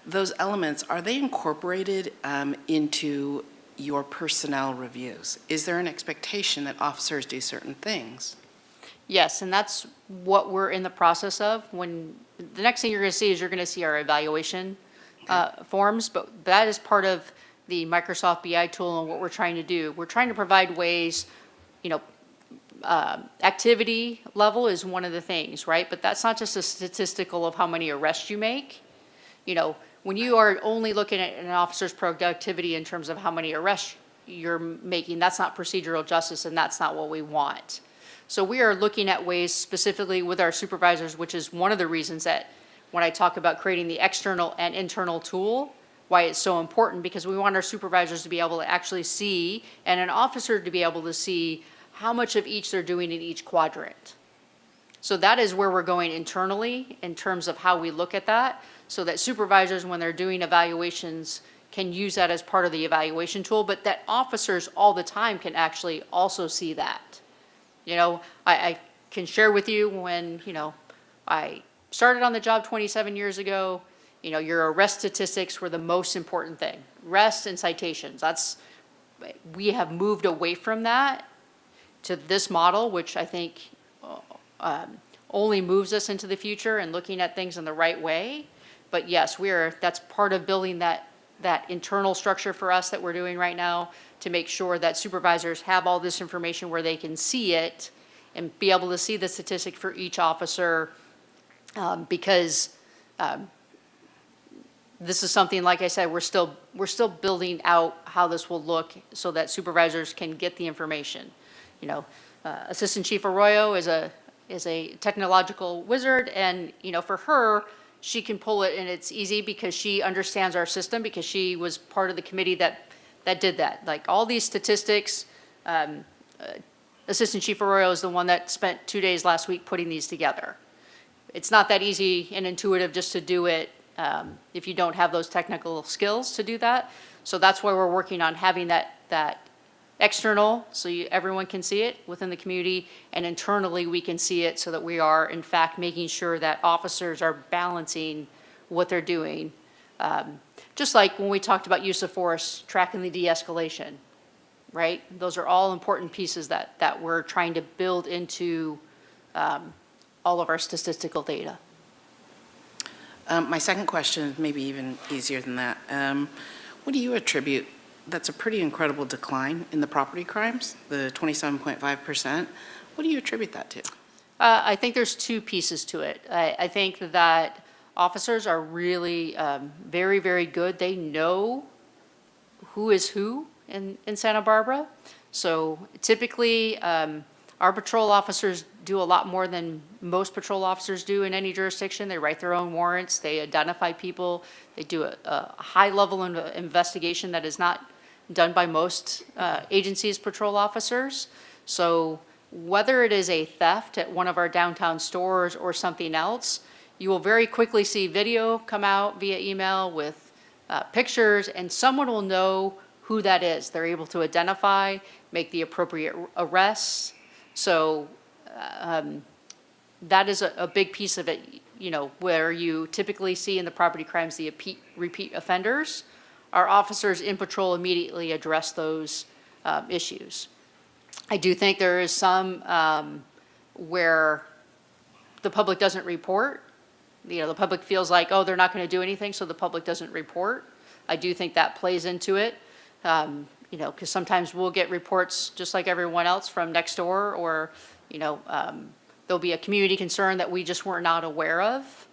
those elements, are they incorporated into your personnel reviews? Is there an expectation that officers do certain things? Yes, and that's what we're in the process of. The next thing you're going to see is you're going to see our evaluation forms, but that is part of the Microsoft BI tool and what we're trying to do. We're trying to provide ways, activity level is one of the things, right? But that's not just a statistical of how many arrests you make. When you are only looking at an officer's productivity in terms of how many arrests you're making, that's not procedural justice, and that's not what we want. So we are looking at ways specifically with our supervisors, which is one of the reasons that when I talk about creating the external and internal tool, why it's so important, because we want our supervisors to be able to actually see, and an officer to be able to see how much of each they're doing in each quadrant. So that is where we're going internally in terms of how we look at that, so that supervisors, when they're doing evaluations, can use that as part of the evaluation tool, but that officers all the time can actually also see that. I can share with you when, I started on the job 27 years ago, your arrest statistics were the most important thing. Arrests and citations, we have moved away from that to this model, which I think only moves us into the future and looking at things in the right way. But yes, that's part of building that internal structure for us that we're doing right now to make sure that supervisors have all this information where they can see it and be able to see the statistic for each officer, because this is something, like I said, we're still building out how this will look so that supervisors can get the information. Assistant Chief Arroyo is a technological wizard, and for her, she can pull it, and it's easy because she understands our system, because she was part of the committee that did that. Like all these statistics, Assistant Chief Arroyo is the one that spent 2 days last week putting these together. It's not that easy and intuitive just to do it if you don't have those technical skills to do that. So that's why we're working on having that external, so everyone can see it within the community, and internally we can see it so that we are, in fact, making sure that officers are balancing what they're doing. Just like when we talked about use of force, tracking the de-escalation, right? Those are all important pieces that we're trying to build into all of our statistical data. My second question is maybe even easier than that. What do you attribute that's a pretty incredible decline in the property crimes, the 27.5%. What do you attribute that to? I think there's two pieces to it. I think that officers are really very, very good. They know who is who in Santa Barbara. So typically, our patrol officers do a lot more than most patrol officers do in any jurisdiction. They write their own warrants, they identify people, they do a high level of investigation that is not done by most agencies' patrol officers. So whether it is a theft at one of our downtown stores or something else, you will very quickly see video come out via email with pictures, and someone will know who that is. They're able to identify, make the appropriate arrests. So that is a big piece of it, you know, where you typically see in the property crimes the repeat offenders. Our officers in patrol immediately address those issues. I do think there is some where the public doesn't report. You know, the public feels like, oh, they're not going to do anything, so the public doesn't report. I do think that plays into it. You know, because sometimes we'll get reports just like everyone else from next door, or, you know, there'll be a community concern that we just were not aware of.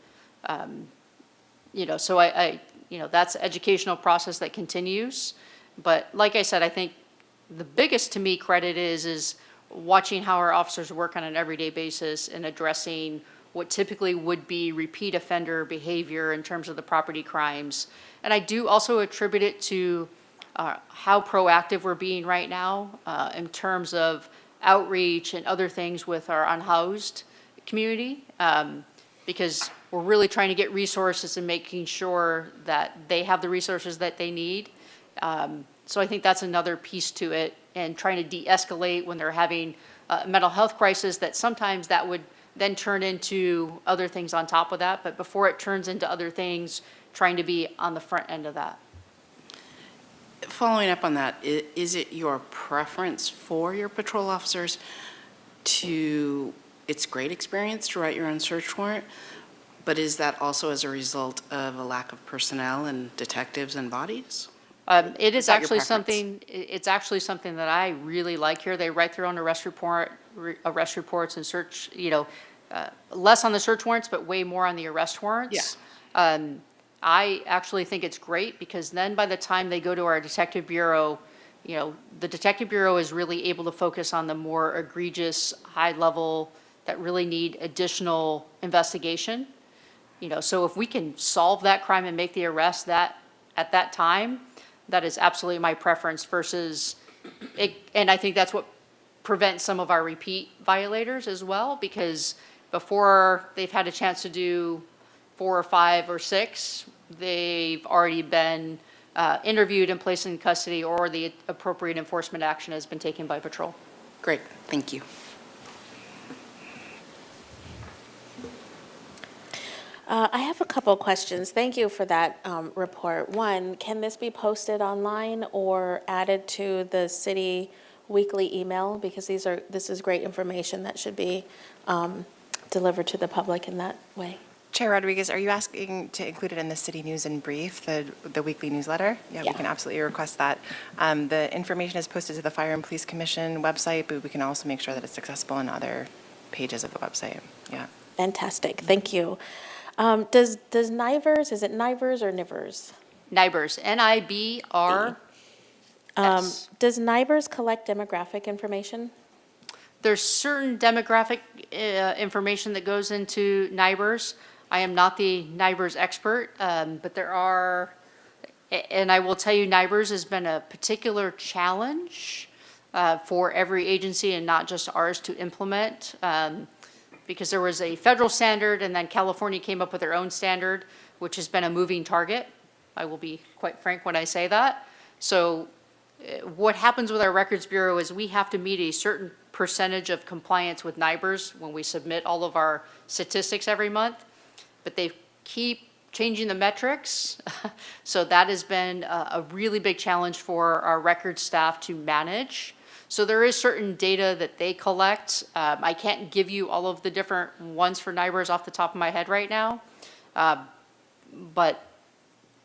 You know, so you know, that's an educational process that continues. But like I said, I think the biggest to me credit is watching how our officers work on an everyday basis and addressing what typically would be repeat offender behavior in terms of the property crimes. And I do also attribute it to how proactive we're being right now in terms of outreach and other things with our unhoused community, because we're really trying to get resources and making sure that they have the resources that they need. So I think that's another piece to it, and trying to de-escalate when they're having a mental health crisis, that sometimes that would then turn into other things on top of that. But before it turns into other things, trying to be on the front end of that. Following up on that, is it your preference for your patrol officers to, it's great experience to write your own search warrant, but is that also as a result of a lack of personnel and detectives and bodies? It is that your actually preference? something, it's actually something that I really like here. They write their own arrest reports and search, you know, less on the search warrants, but way more on the arrest warrants. Yeah. I actually think it's great, because then by the time they go to our detective bureau, you know, the detective bureau is really able to focus on the more egregious, high level that really need additional investigation. You know, so if we can solve that crime and make the arrest that at that time, that is absolutely my preference versus it. And I think that's what prevents some of our repeat violators as well, because before they've had a chance to do 4 or 5 or 6, they've already been interviewed and placed in custody, or the appropriate enforcement action has been taken by patrol. Great, thank you. I have a couple of questions. Thank you for that report. One, can this be posted online or added to the city weekly email? Because this is great information that should be delivered to the public in that way. Chair Rodriguez, are you asking to include it in the City News and Brief, the weekly newsletter? Yeah, we Yeah. can absolutely request that. The information is posted to the Fire and Police Commission website, but we can also make sure that it's accessible on other pages of the website. Yeah. Fantastic, thank you. Does NIVERS, is it NIVERS or NIVERS? NIBRS, NIBR. Does NIVERS collect demographic information? There's certain demographic information that goes into NIBRS. I am not the NIBRS expert, but there are, and I will tell you, NIBRS has been a particular challenge for every agency, and not just ours, to implement, because there was a federal standard, and then California came up with their own standard, which has been a moving target. I will be quite frank when I say that. So what happens with our Records Bureau is we have to meet a certain percentage of compliance with NIBRS when we submit all of our statistics every month, but they keep changing the metrics. So that has been a really big challenge for our records staff to manage. So there is certain data that they collect. I can't give you all of the different ones for NIBRS off the top of my head right now, but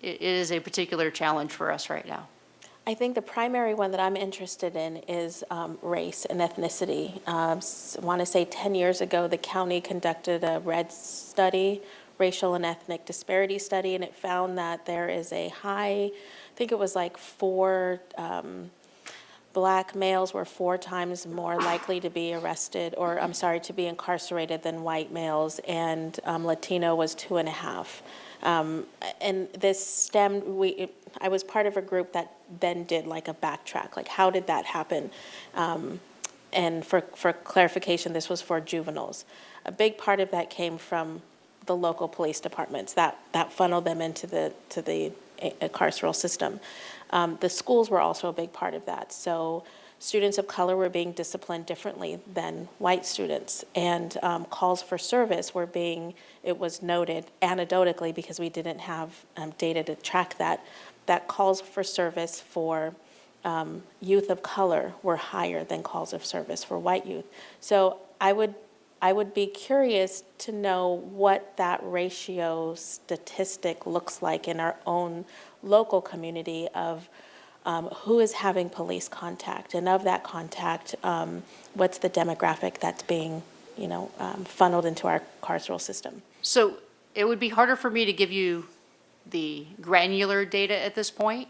it is a particular challenge for us right now. I think the primary one that I'm interested in is race and ethnicity. I want to say 10 years ago, the county conducted a RED study, racial and ethnic disparity study, and it found that there is a high, I think it was like Black males were 4 times more likely to be arrested, or I'm sorry, to be incarcerated than white males, and Latino was 2.5. And this stemmed, I was part of a group that then did like a backtrack, like how did that happen? And for clarification, this was for juveniles. A big part of that came from the local police departments that funneled them into the carceral system. The schools were also a big part of that. So students of color were being disciplined differently than white students. And calls for service were being, it was noted anecdotally, because we didn't have data to track that calls for service for youth of color were higher than calls of service for white youth. So I would be curious to know what that ratio statistic looks like in our own local community of who is having police contact, and of that contact, what's the demographic that's being, funneled into our carceral system. So it would be harder for me to give you the granular data at this point.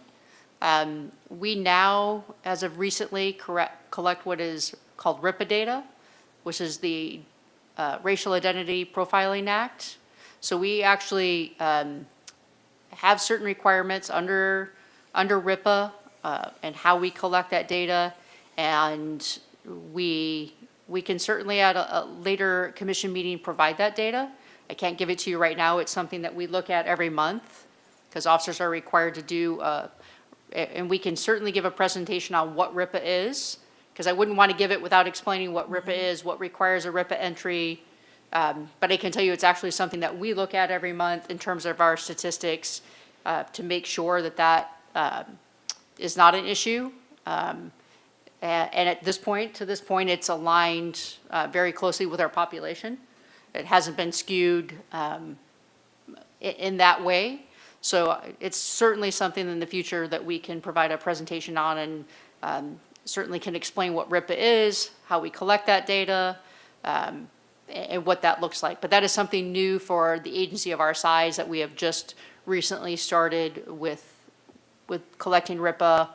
We now, as of recently, collect what is called RIPA data, which is the Racial Identity Profiling Act. So we actually have certain requirements under RIPA and how we collect that data, and we can certainly at a later commission meeting provide that data. I can't give it to you right now. It's something that we look at every month because officers are required to do, and we can certainly give a presentation on what RIPA is, because I wouldn't want to give it without explaining what RIPA is, what requires a RIPA entry. But I can tell you it's actually something that we look at every month in terms of our statistics to make sure that is not an issue. And at this point, it's aligned very closely with our population. It hasn't been skewed in that way. So it's certainly something in the future that we can provide a presentation on, and certainly can explain what RIPA is, how we collect that data, and what that looks like. But that is something new for the agency of our size that we have just recently started with collecting RIPA.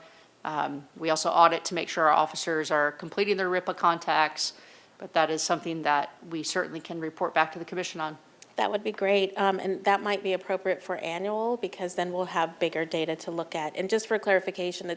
We also audit to make sure our officers are completing their RIPA contacts, but that is something that we certainly can report back to the commission on. That would be great, and that might be appropriate for annual, because then we'll have bigger data to look at. And just for clarification,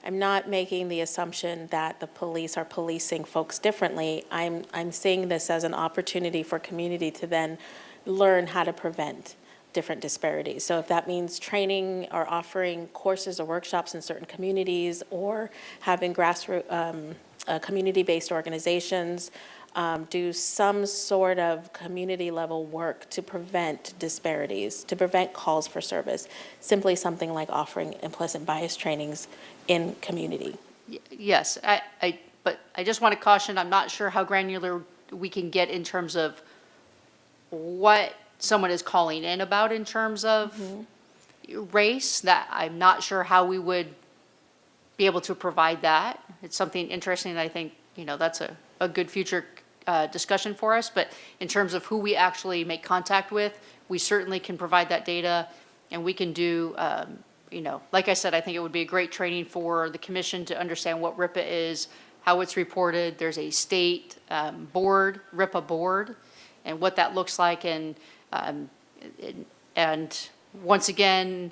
I'm not making the assumption that the police are policing folks differently. I'm seeing this as an opportunity for community to then learn how to prevent different disparities. So if that means training or offering courses or workshops in certain communities, or having grassroots, community-based organizations do some sort of community level work to prevent disparities, to prevent calls for service, simply something like offering implicit bias trainings in community. Yes, but I just want to caution, I'm not sure how granular we can get in terms of what someone is calling in about in terms of race, that I'm not sure how we would be able to provide that. It's something interesting, I think, that's a good future discussion for us, but in terms of who we actually make contact with, we certainly can provide that data, and we can do, like I said, I think it would be a great training for the commission to understand what RIPA is, how it's reported. There's a state board, RIPA board, and what that looks like, and once again,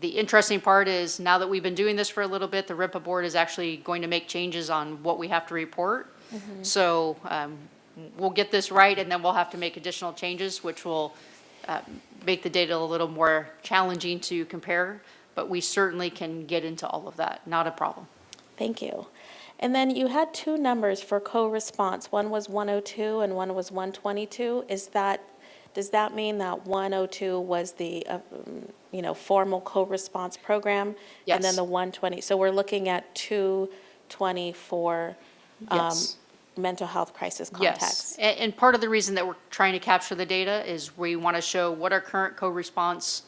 the interesting part is now that we've been doing this for a little bit, the RIPA board is actually going to make changes on what we have to report. So we'll get this right, and then we'll have to make additional changes, which will make the data a little more challenging to compare. But we certainly can get into all of that, not a problem. Thank you. And then you had 2 numbers for co-response. One was 102 and one was 122. Does that mean that 102 was the formal co-response program? Yes. And then the 120, so we're looking at 220 for Yes. mental health crisis contacts. Yes, and part of the reason that we're trying to capture the data is we want to show what our current co-response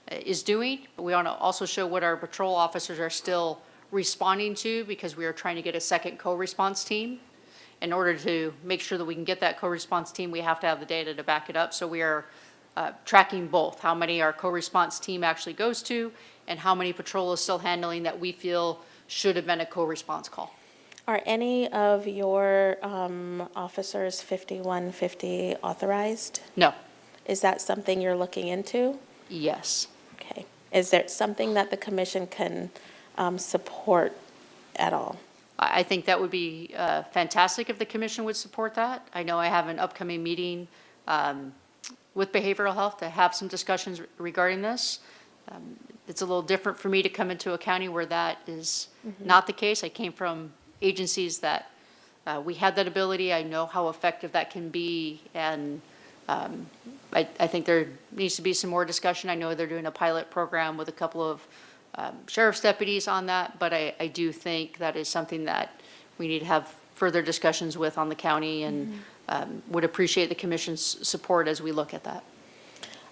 is doing. We want to also show what our patrol officers are still responding to, because we are trying to get a second co-response team. In order to make sure that we can get that co-response team, we have to have the data to back it up. So we are tracking both, how many our co-response team actually goes to and how many patrol is still handling that we feel should have been a co-response call. Are any of your officers 5150 authorized? No. Is that something you're looking into? Yes. Okay. Is there something that the commission can support at all? I think that would be fantastic if the commission would support that. I know I have an upcoming meeting with behavioral health to have some discussions regarding this. It's a little different for me to come into a county where that is not the case. I came from agencies that we had that ability. I know how effective that can be, and I think there needs to be some more discussion. I know they're doing a pilot program with a couple of sheriff's deputies on that, but I do think that is something that we need to have further discussions with on the county, and would appreciate the commission's support as we look at that.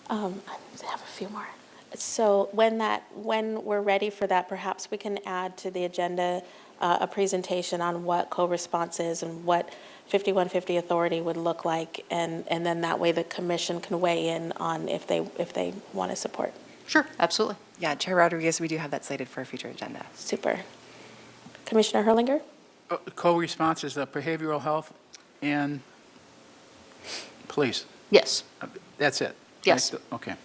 I have a few more. So when we're ready for that, perhaps we can add to the agenda a presentation on what co-response is and what 5150 authority would look like, and then that way the commission can weigh in on if they want to support. Sure, absolutely. Yeah, Chair Rodriguez, we do have that slated for a future agenda. Super. Commissioner Herlinger? Co-response is behavioral health and police. Yes. That's it? Yes. Okay.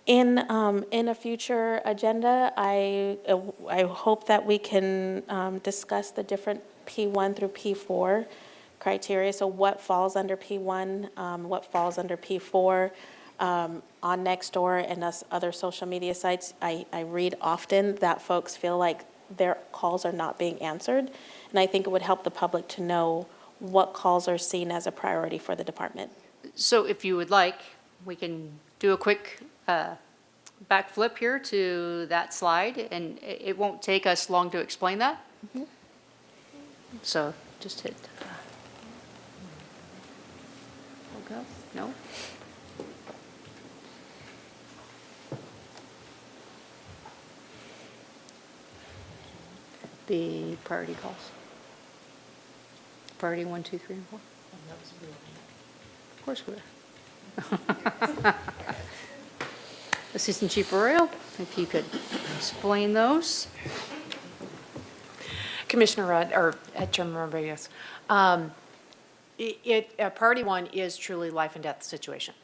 In a future agenda, I hope that we can discuss the different P1 through P4 criteria. So what falls under P1, what falls under P4. On Nextdoor and us other social media sites, I read often that folks feel like their calls are not being answered. And I think it would help the public to know what calls are seen as a priority for the department. So if you would like, we can do a quick backflip here to that slide, and it won't take us long to explain that. So just hit. Go. No? The priority calls. Priority 1, 2, 3, and 4. Of course we are. Assistant Chief Arroyo, if you could explain those. Commissioner Rudd, or Chairman Rodriguez, priority 1 is truly life and death situation.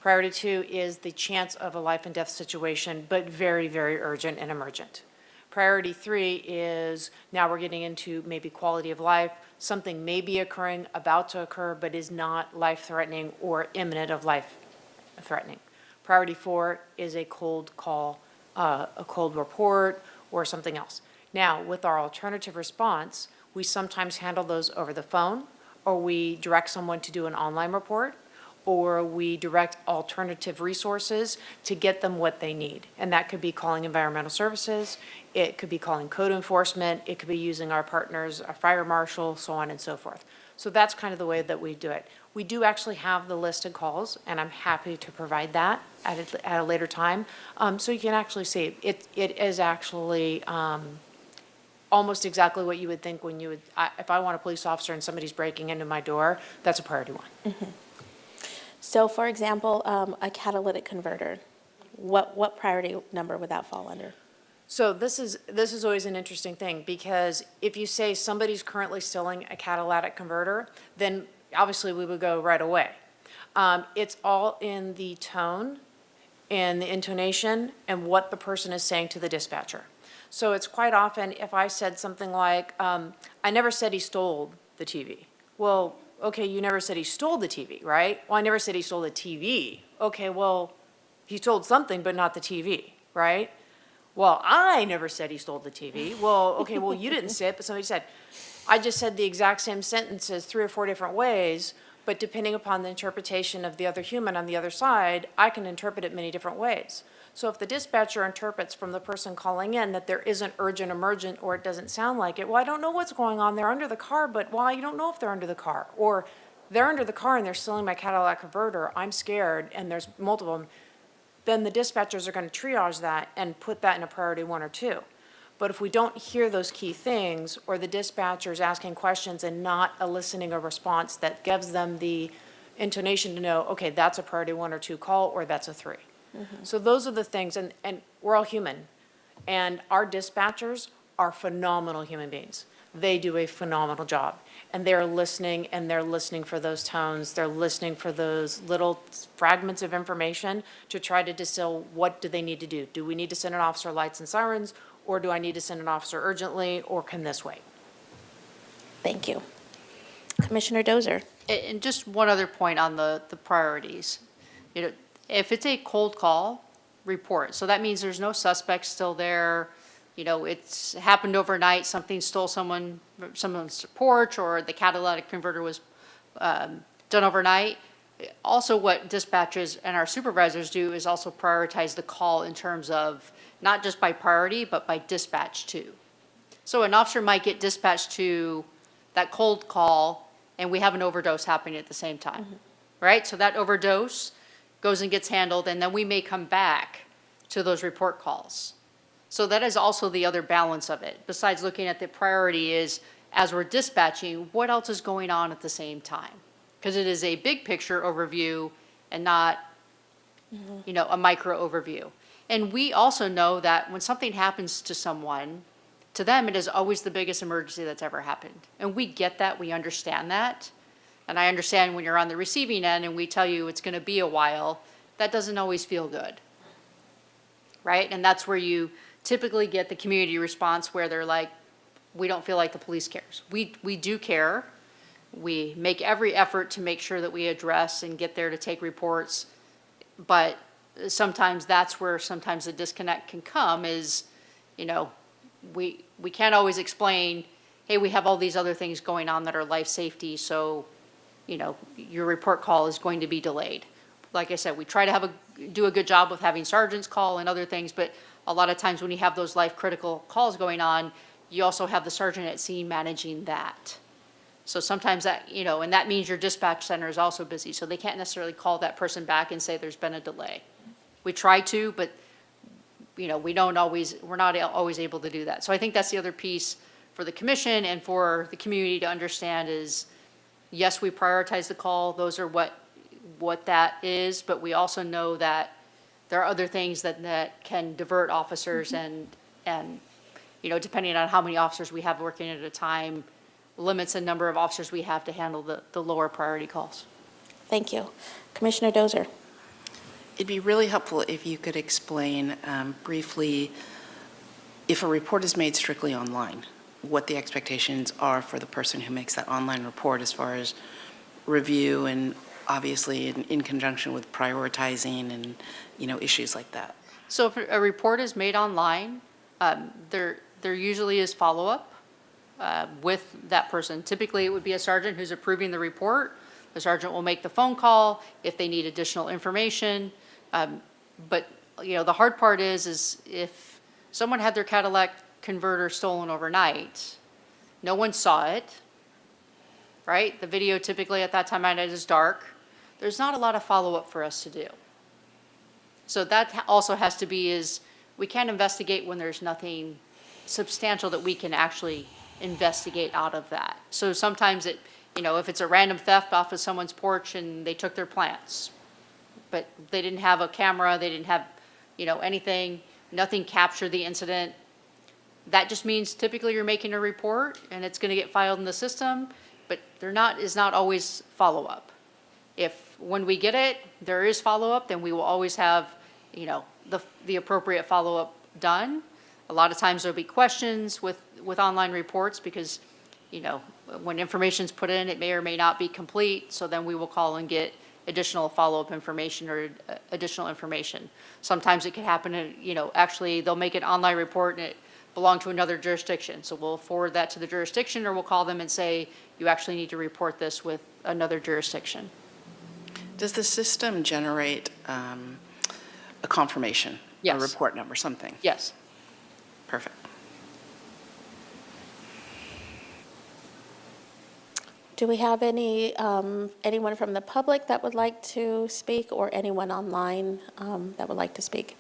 Priority 2 is the chance of a life and death situation, but very, very urgent and emergent. Priority 3 is now we're getting into maybe quality of life. Something may be occurring, about to occur, but is not life-threatening or imminent of life-threatening. Priority 4 is a cold call, a cold report, or something else. Now, with our alternative response, we sometimes handle those over the phone, or we direct someone to do an online report, or we direct alternative resources to get them what they need. And that could be calling environmental services, it could be calling code enforcement, it could be using our partners, our fire marshal, so on and so forth. So that's kind of the way that we do it. We do actually have the listed calls, and I'm happy to provide that at a later time. So you can actually see, it is actually almost exactly what you would think when you would, if I want a police officer and somebody's breaking into my door, that's a priority 1. So for example, a catalytic converter, what priority number would that fall under? So this is always an interesting thing, because if you say somebody's currently selling a catalytic converter, then obviously we would go right away. It's all in the tone and the intonation and what the person is saying to the dispatcher. So it's quite often if I said something like, I never said he stole the TV. Well, okay, you never said he stole the TV, right? Well, I never said he stole the TV. Okay, well, he stole something, but not the TV, right? Well, I never said he stole the TV. Well, okay, well, you didn't say it, but somebody said. I just said the exact same sentences 3 or 4 different ways, but depending upon the interpretation of the other human on the other side, I can interpret it many different ways. So if the dispatcher interprets from the person calling in that there isn't urgent, emergent, or it doesn't sound like it, well, I don't know what's going on. They're under the car, but well, you don't know if they're under the car. Or they're under the car and they're stealing my Cadillac converter, I'm scared, and there's multiple of them, then the dispatchers are going to triage that and put that in a priority 1 or 2. But if we don't hear those key things, or the dispatcher's asking questions and not eliciting a response that gives them the intonation to know, okay, that's a priority 1 or 2 call, or that's a 3. So those are the things, and we're all human. And our dispatchers are phenomenal human beings. They do a phenomenal job. And they're listening, and they're listening for those tones. They're listening for those little fragments of information to try to distill what do they need to do. Do we need to send an officer lights and sirens, or do I need to send an officer urgently, or can this wait? Thank you. Commissioner Dozer. And just one other point on the priorities. You know, if it's a cold call, report. So that means there's no suspect still there. You know, it's happened overnight, something stole someone's porch, or the catalytic converter was done overnight. Also, what dispatchers and our supervisors do is also prioritize the call in terms of not just by priority, but by dispatch too. So an officer might get dispatched to that cold call, and we have an overdose happening at the same time, right? So that overdose goes and gets handled, and then we may come back to those report calls. So that is also the other balance of it. Besides looking at the priority is, as we're dispatching, what else is going on at the same time? Because it is a big picture overview and not, you know, a micro overview. And we also know that when something happens to someone, to them, it is always the biggest emergency that's ever happened. And we get that, we understand that. And I understand when you're on the receiving end and we tell you it's going to be a while, that doesn't always feel good. Right? And that's where you typically get the community response where they're like, we don't feel like the police cares. We do care. We make every effort to make sure that we address and get there to take reports. But sometimes that's where sometimes the disconnect can come is, you know, we can't always explain, hey, we have all these other things going on that are life safety, so, you know, your report call is going to be delayed. Like I said, we try to do a good job of having sergeants call and other things, but a lot of times when you have those life critical calls going on, you also have the sergeant at scene managing that. So sometimes that, you know, and that means your dispatch center is also busy, so they can't necessarily call that person back and say there's been a delay. We try to, but, you know, we're not always able to do that. So I think that's the other piece for the commission and for the community to understand is, yes, we prioritize the call, those are what that is, but we also know that there are other things that can divert officers and, you know, depending on how many officers we have working at a time, limits the number of officers we have to handle the lower priority calls. Thank you. Commissioner Dozer. It'd be really helpful if you could explain briefly, if a report is made strictly online, what the expectations are for the person who makes that online report as far as review and obviously in conjunction with prioritizing and, you know, issues like that. So if a report is made online, there usually is follow-up with that person. Typically, it would be a sergeant who's approving the report. The sergeant will make the phone call if they need additional information. But, you know, the hard part is if someone had their Cadillac converter stolen overnight, no one saw it, right? The video typically at that time of night is dark. There's not a lot of follow-up for us to do. So that also has to be we can't investigate when there's nothing substantial that we can actually investigate out of that. So sometimes you know, if it's a random theft off of someone's porch and they took their plants, but they didn't have a camera, they didn't have, you know, nothing captured the incident, that just means typically you're making a report and it's going to get filed in the system, but is not always follow-up. If when we get it, there is follow-up, then we will always have, you know, the appropriate follow-up done. A lot of times there'll be questions with online reports because, you know, when information's put in, it may or may not be complete, so then we will call and get additional follow-up information or additional information. Sometimes it can happen, you know, actually they'll make an online report and it belongs to another jurisdiction. So we'll forward that to the jurisdiction or we'll call them and say, you actually need to report this with another jurisdiction. Does the system generate a confirmation? Yes. A report number, something? Yes. Perfect. Do we have anyone from the public that would like to speak, or anyone online that would like to speak?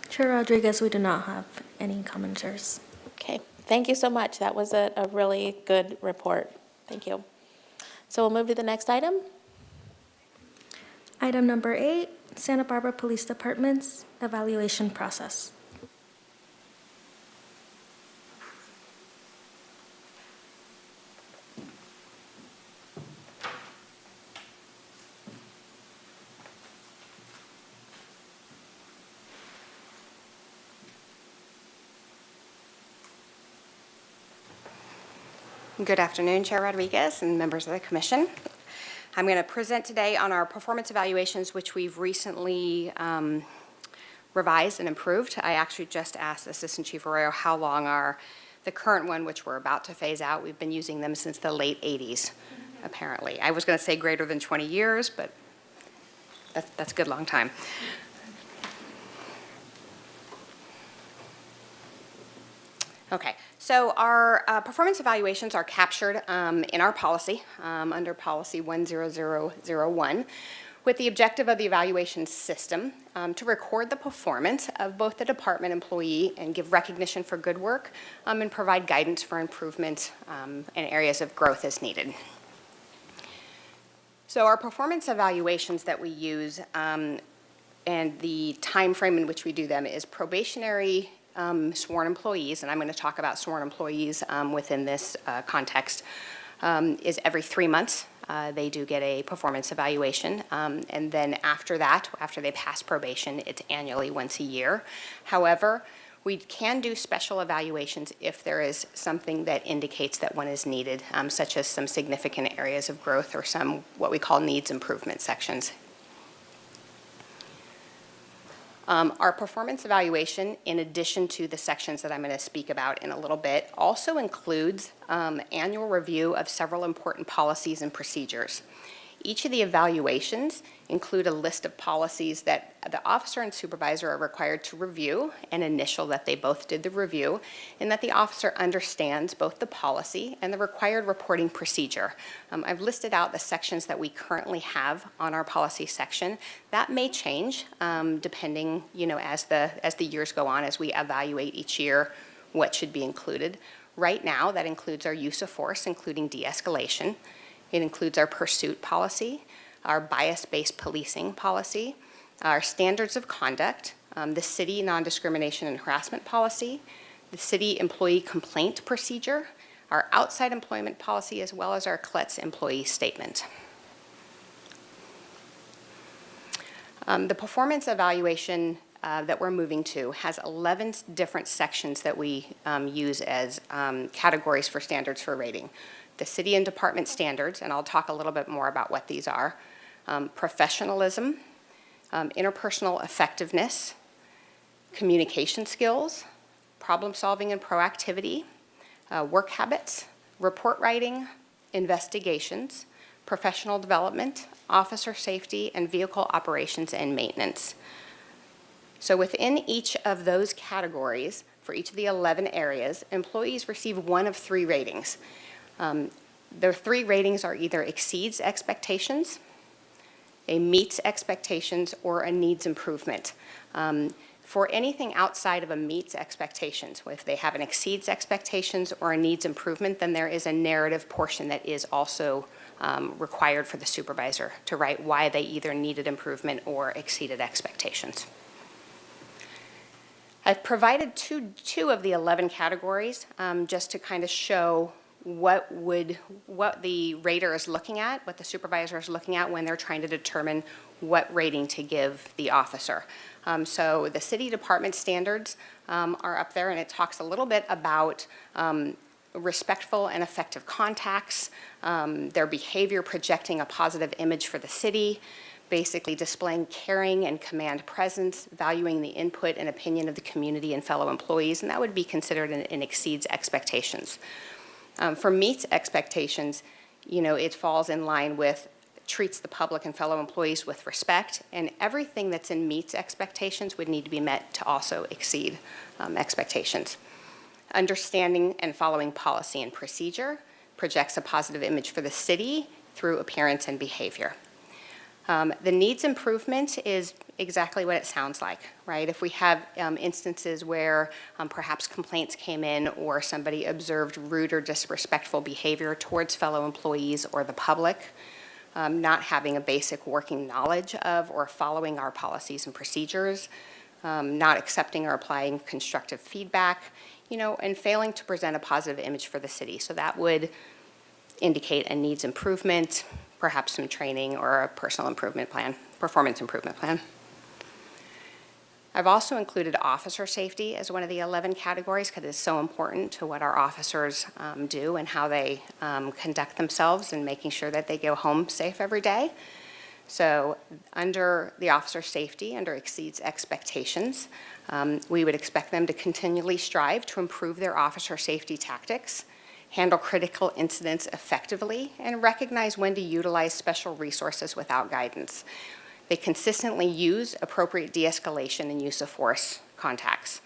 Chair Rodriguez, we do not have any commenters. Okay, thank you so much. That was a really good report. Thank you. So we'll move to the next item. Item number 8, Santa Barbara Police Department's evaluation process. Good afternoon, Chair Rodriguez and members of the commission. I'm going to present today on our performance evaluations, which we've recently revised and improved. I actually just asked Assistant Chief Arroyo how long are the current one, which we're about to phase out. We've been using them since the late 80s, apparently. I was going to say greater than 20 years, but that's a good long time. Okay, so our performance evaluations are captured in our policy, under Policy 10001, with the objective of the evaluation system to record the performance of both the department employee and give recognition for good work and provide guidance for improvement and areas of growth as needed. So our performance evaluations that we use and the time frame in which we do them is probationary sworn employees, and I'm going to talk about sworn employees within this context, is every 3 months. They do get a performance evaluation, and then after that, after they pass probation, it's annually once a year. However, we can do special evaluations if there is something that indicates that one is needed, such as some significant areas of growth or some what we call needs improvement sections. Our performance evaluation, in addition to the sections that I'm going to speak about in a little bit, also includes annual review of several important policies and procedures. Each of the evaluations include a list of policies that the officer and supervisor are required to review and initial that they both did the review, and that the officer understands both the policy and the required reporting procedure. I've listed out the sections that we currently have on our policy section. That may change depending, as the years go on, as we evaluate each year what should be included. Right now, that includes our use of force, including de-escalation. It includes our pursuit policy, our bias-based policing policy, our standards of conduct, the city non-discrimination and harassment policy, the city employee complaint procedure, our outside employment policy, as well as our CLETS employee statement. The performance evaluation that we're moving to has 11 different sections that we use as categories for standards for rating. The city and department standards, and I'll talk a little bit more about what these are, professionalism, interpersonal effectiveness, communication skills, problem solving and proactivity, work habits, report writing, investigations, professional development, officer safety, and vehicle operations and maintenance. So within each of those categories, for each of the 11 areas, employees receive one of 3 ratings. The 3 ratings are either exceeds expectations, a meets expectations, or a needs improvement. For anything outside of a meets expectations, if they have an exceeds expectations or a needs improvement, then there is a narrative portion that is also required for the supervisor to write why they either needed improvement or exceeded expectations. I've provided two of the 11 categories just to kind of show what the rater is looking at, what the supervisor is looking at when they're trying to determine what rating to give the officer. So the city department standards are up there, and it talks a little bit about respectful and effective contacts, their behavior projecting a positive image for the city, basically displaying caring and command presence, valuing the input and opinion of the community and fellow employees, and that would be considered an exceeds expectations. For meets expectations, it falls in line with treats the public and fellow employees with respect, and everything that's in meets expectations would need to be met to also exceed expectations. Understanding and following policy and procedure, projects a positive image for the city through appearance and behavior. The needs improvement is exactly what it sounds like, right? If we have instances where perhaps complaints came in or somebody observed rude or disrespectful behavior towards fellow employees or the public, not having a basic working knowledge of or following our policies and procedures, not accepting or applying constructive feedback, and failing to present a positive image for the city. So that would indicate a needs improvement, perhaps some training or a personal improvement plan, performance improvement plan. I've also included officer safety as one of the 11 categories because it's so important to what our officers do and how they conduct themselves and making sure that they go home safe every day. So under the officer safety, under exceeds expectations, we would expect them to continually strive to improve their officer safety tactics, handle critical incidents effectively, and recognize when to utilize special resources without guidance. They consistently use appropriate de-escalation and use of force contacts.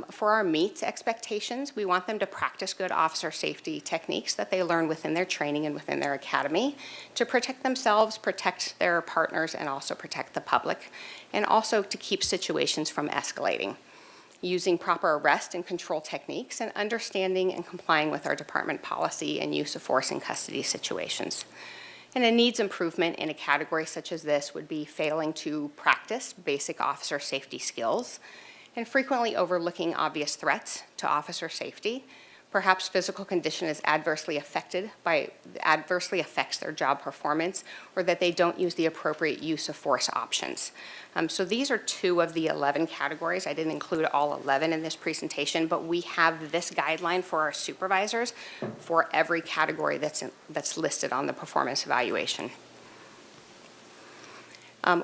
For our meets expectations, we want them to practice good officer safety techniques that they learn within their training and within their academy to protect themselves, protect their partners, and also protect the public, and also to keep situations from escalating. Using proper arrest and control techniques and understanding and complying with our department policy and use of force in custody situations. And a needs improvement in a category such as this would be failing to practice basic officer safety skills and frequently overlooking obvious threats to officer safety. Perhaps physical condition is adversely affects their job performance, or that they don't use the appropriate use of force options. So these are 2 of the 11 categories. I didn't include all 11 in this presentation, but we have this guideline for our supervisors for every category that's listed on the performance evaluation.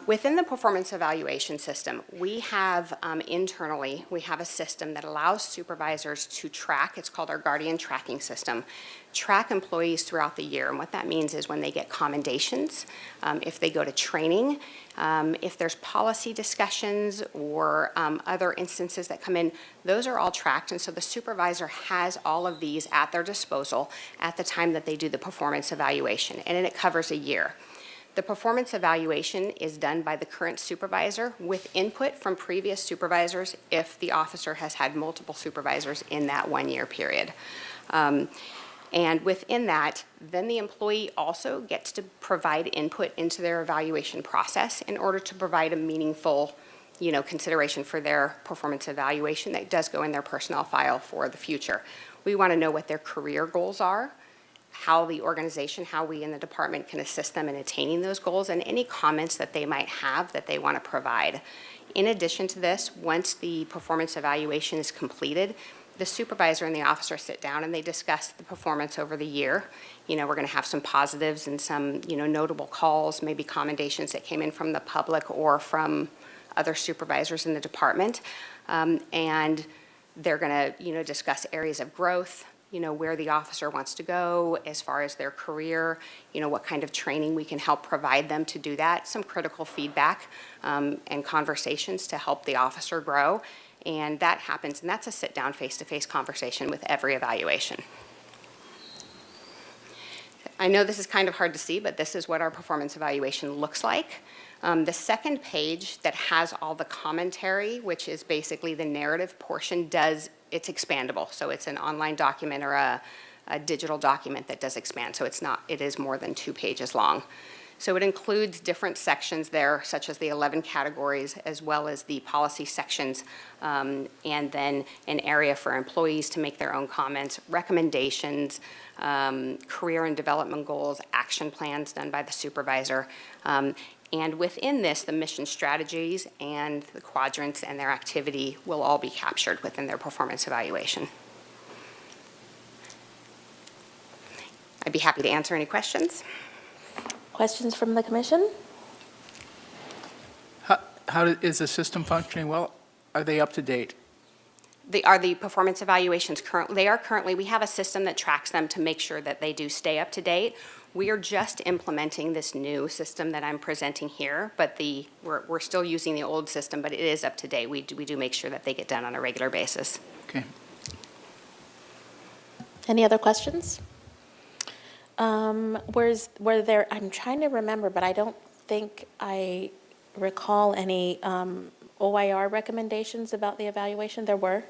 Within the performance evaluation system, we have internally, we have a system that allows supervisors to track, it's called our Guardian Tracking System, track employees throughout the year. And what that means is when they get commendations, if they go to training, if there's policy discussions or other instances that come in, those are all tracked. And so the supervisor has all of these at their disposal at the time that they do the performance evaluation. And it covers a year. The performance evaluation is done by the current supervisor with input from previous supervisors if the officer has had multiple supervisors in that 1-year period. And within that, then the employee also gets to provide input into their evaluation process in order to provide a meaningful, consideration for their performance evaluation that does go in their personnel file for the future. We want to know what their career goals are, how the organization, how we in the department can assist them in attaining those goals, and any comments that they might have that they want to provide. In addition to this, once the performance evaluation is completed, the supervisor and the officer sit down and they discuss the performance over the year. We're going to have some positives and some, notable calls, maybe commendations that came in from the public or from other supervisors in the department. And they're going to, discuss areas of growth, where the officer wants to go as far as their career, what kind of training we can help provide them to do that, some critical feedback and conversations to help the officer grow. And that happens, and that's a sit-down face-to-face conversation with every evaluation. I know this is kind of hard to see, but this is what our performance evaluation looks like. The second page that has all the commentary, which is basically the narrative portion, it's expandable. So it's an online document or a digital document that does expand. So it is more than 2 pages long. So it includes different sections there, such as the 11 categories, as well as the policy sections, and then an area for employees to make their own comments, recommendations, career and development goals, action plans done by the supervisor. And within this, the mission strategies and the quadrants and their activity will all be captured within their performance evaluation. I'd be happy to answer any questions. Questions from the commission? Is the system functioning well? Are they up to date? Are the performance evaluations they are currently, we have a system that tracks them to make sure that they do stay up to date. We are just implementing this new system that I'm presenting here, but we're still using the old system, but it is up to date. We do make sure that they get done on a regular basis. Okay. Any other questions? Were there, I'm trying to remember, but I don't think I recall any OIR recommendations about the evaluation. There were?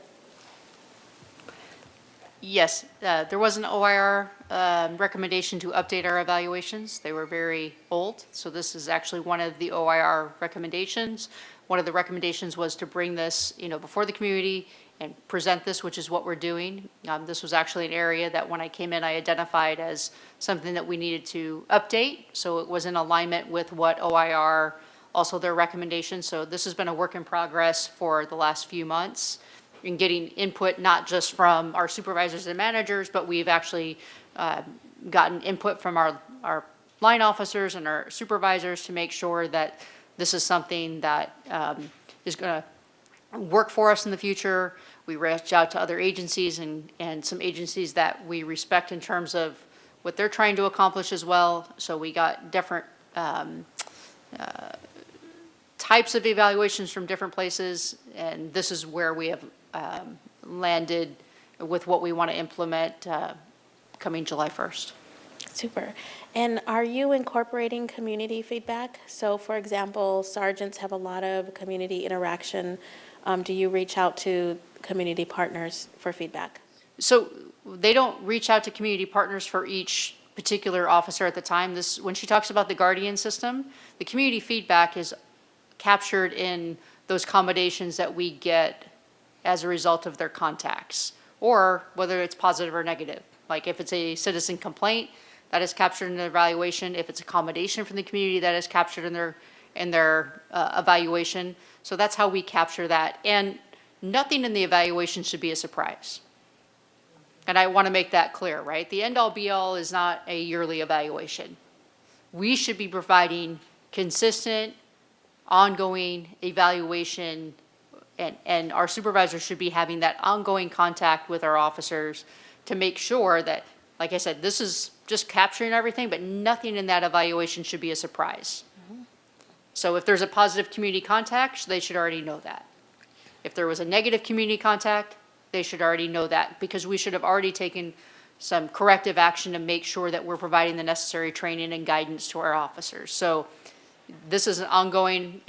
Yes, there was an OIR recommendation to update our evaluations. They were very old, so this is actually one of the OIR recommendations. One of the recommendations was to bring this, before the community and present this, which is what we're doing. This was actually an area that when I came in, I identified as something that we needed to update, so it was in alignment with what OIR, also their recommendations. So this has been a work in progress for the last few months in getting input, not just from our supervisors and managers, but we've actually gotten input from our line officers and our supervisors to make sure that this is something that is going to work for us in the future. We reached out to other agencies and some agencies that we respect in terms of what they're trying to accomplish as well. So we got different types of evaluations from different places, and this is where we have landed with what we want to implement coming July 1st. Super. And are you incorporating community feedback? So for example, sergeants have a lot of community interaction. Do you reach out to community partners for feedback? So they don't reach out to community partners for each particular officer at the time. When she talks about the Guardian system, the community feedback is captured in those accommodations that we get as a result of their contacts, or whether it's positive or negative. Like if it's a citizen complaint, that is captured in the evaluation. If it's accommodation from the community, that is captured in their evaluation. So that's how we capture that. And nothing in the evaluation should be a surprise. And I want to make that clear, right? The end-all be-all is not a yearly evaluation. We should be providing consistent, ongoing evaluation, and our supervisors should be having that ongoing contact with our officers to make sure that, like I said, this is just capturing everything, but nothing in that evaluation should be a surprise. So if there's a positive community contact, they should already know that. If there was a negative community contact, they should already know that, because we should have already taken some corrective action to make sure that we're providing the necessary training and guidance to our officers. So this is an ongoing,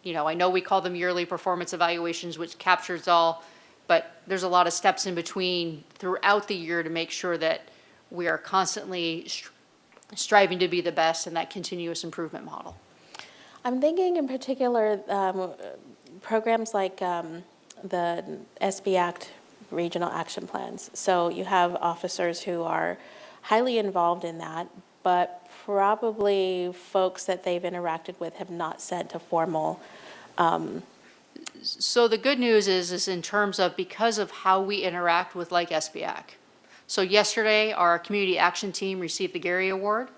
I know we call them yearly performance evaluations, which captures all, but there's a lot of steps in between throughout the year to make sure that we are constantly striving to be the best in that continuous improvement model. I'm thinking in particular programs like the SB Act regional action plans. So you have officers who are highly involved in that, but probably folks that they've interacted with have not sent a formal. So the good news is in terms of, because of how we interact with like SBAC. So yesterday, our community action team received the Gary Award.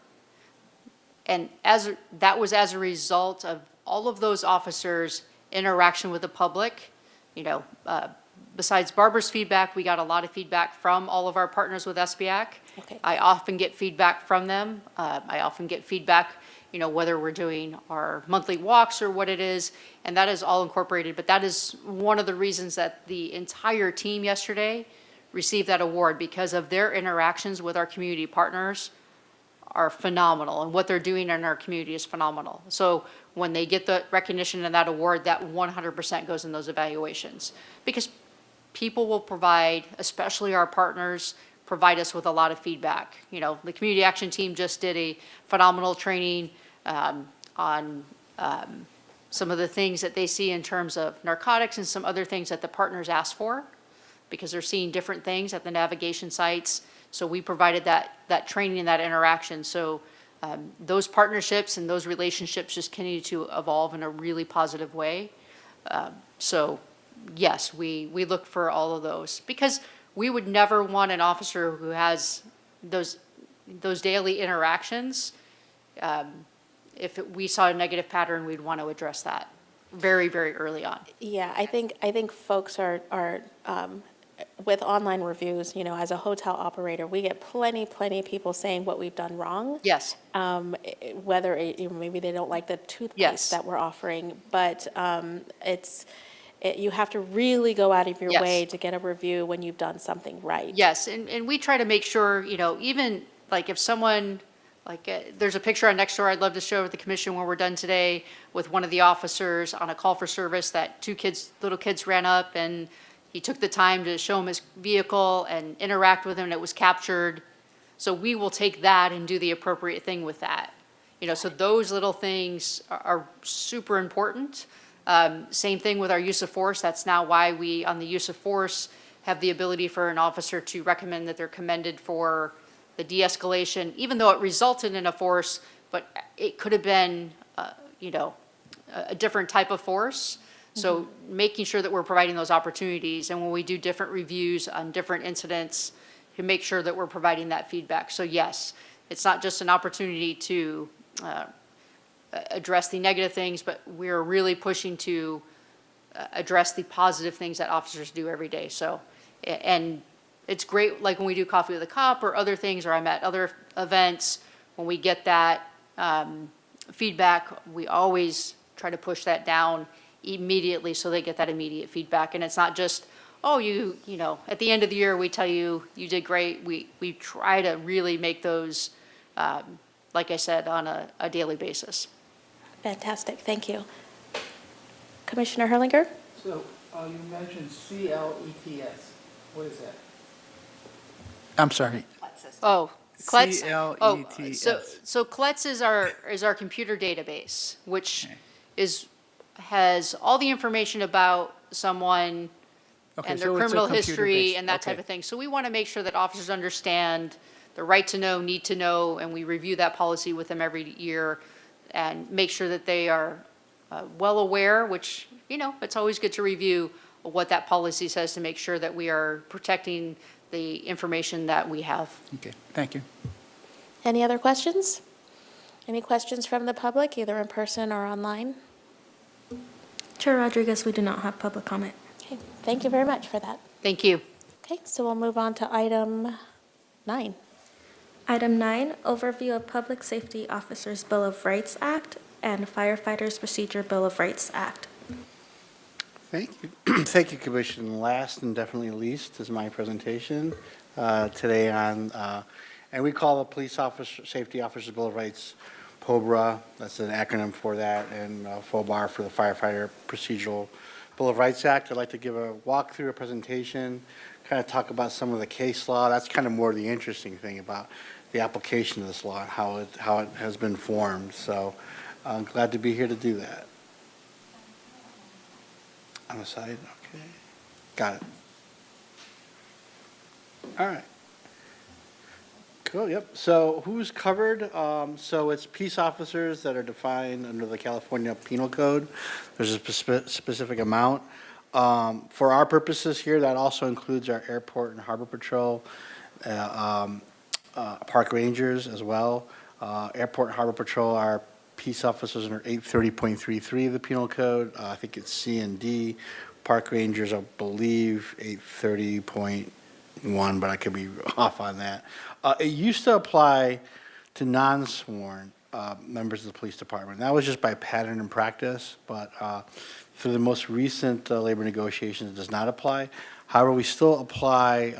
And that was as a result of all of those officers' interaction with the public. Besides Barbara's feedback, we got a lot of feedback from all of our partners with SBAC. Okay. I often get feedback from them. I often get feedback, whether we're doing our monthly walks or what it is, and that is all incorporated. But that is one of the reasons that the entire team yesterday received that award, because of their interactions with our community partners are phenomenal, and what they're doing in our community is phenomenal. So when they get the recognition and that award, that 100% goes in those evaluations, because people will provide, especially our partners, provide us with a lot of feedback. The community action team just did a phenomenal training on some of the things that they see in terms of narcotics and some other things that the partners ask for, because they're seeing different things at the navigation sites. So we provided that training and that interaction. So those partnerships and those relationships just continue to evolve in a really positive way. So yes, we look for all of those, because we would never want an officer who has those daily interactions. If we saw a negative pattern, we'd want to address that very, very early on. Yeah, I think folks are with online reviews, as a hotel operator, we get plenty of people saying what we've done wrong. Yes. Whether maybe they don't like the toothpaste Yes. that we're offering, but you have to really go out of your Yes. way to get a review when you've done something right. Yes, and we try to make sure, even like if someone, like, there's a picture on Nextdoor I'd love to show the commission when we're done today with one of the officers on a call for service that little kids ran up and he took the time to show him his vehicle and interact with him and it was captured. So we will take that and do the appropriate thing with that. You know, so those little things are super important. Same thing with our use of force. That's now why we, on the use of force, have the ability for an officer to recommend that they're commended for the de-escalation, even though it resulted in a force, but it could have been, you know, a different type of force. So making sure that we're providing those opportunities, and when we do different reviews on different incidents, to make sure that we're providing that feedback. So yes, it's not just an opportunity to address the negative things, but we're really pushing to address the positive things that officers do every day. So, and it's great, like when we do Coffee with a Cop or other things, or I'm at other events, when we get that feedback, we always try to push that down immediately so they get that immediate feedback. And it's not just, oh, you know, at the end of the year, we tell you, you did great. We try to really make those, like I said, on a daily basis. Fantastic, thank you. Commissioner Herlinger? So you mentioned CLETS. What is that? I'm sorry. Oh, CLETS. Oh, CLETS. so CLETS is our computer database, which has all the information about someone and their criminal history and that type of thing. So we want to make sure that officers understand the right to know, need to know, and we review that policy with them every year and make sure that they are well aware, which, you know, it's always good to review what that policy says to make sure that we are protecting the information that we have. Okay, thank you. Any other questions? Any questions from the public, either in person or online? Chair Rodriguez, we do not have public comment. Okay, thank you very much for that. Thank you. Okay, so we'll move on to item 9. Item 9, overview of Public Safety Officers Bill of Rights Act and Firefighters Procedure Bill of Rights Act. Thank you. Thank you, Commission. Last and definitely least is my presentation today on, and we call the Police Safety Officers Bill of Rights POBRA. That's an acronym for that, and FOBAR for the Firefighter Procedural Bill of Rights Act. I'd like to give a walkthrough, a presentation, kind of talk about some of the case law. That's kind of more the interesting thing about the application of this law and how it has been formed. So I'm glad to be here to do that. On the side, okay. Got it. All right. Cool, yep. So who's covered? So it's peace officers that are defined under the California Penal Code. There's a specific amount. For our purposes here, that also includes our airport and harbor patrol, park rangers as well. Airport and harbor patrol are peace officers under 830.33 of the Penal Code. I think it's C and D. Park rangers, I believe, 830.1, but I could be off on that. It used to apply to non-sworn members of the police department. That was just by pattern and practice, but through the most recent labor negotiations, it does not apply. However, we still apply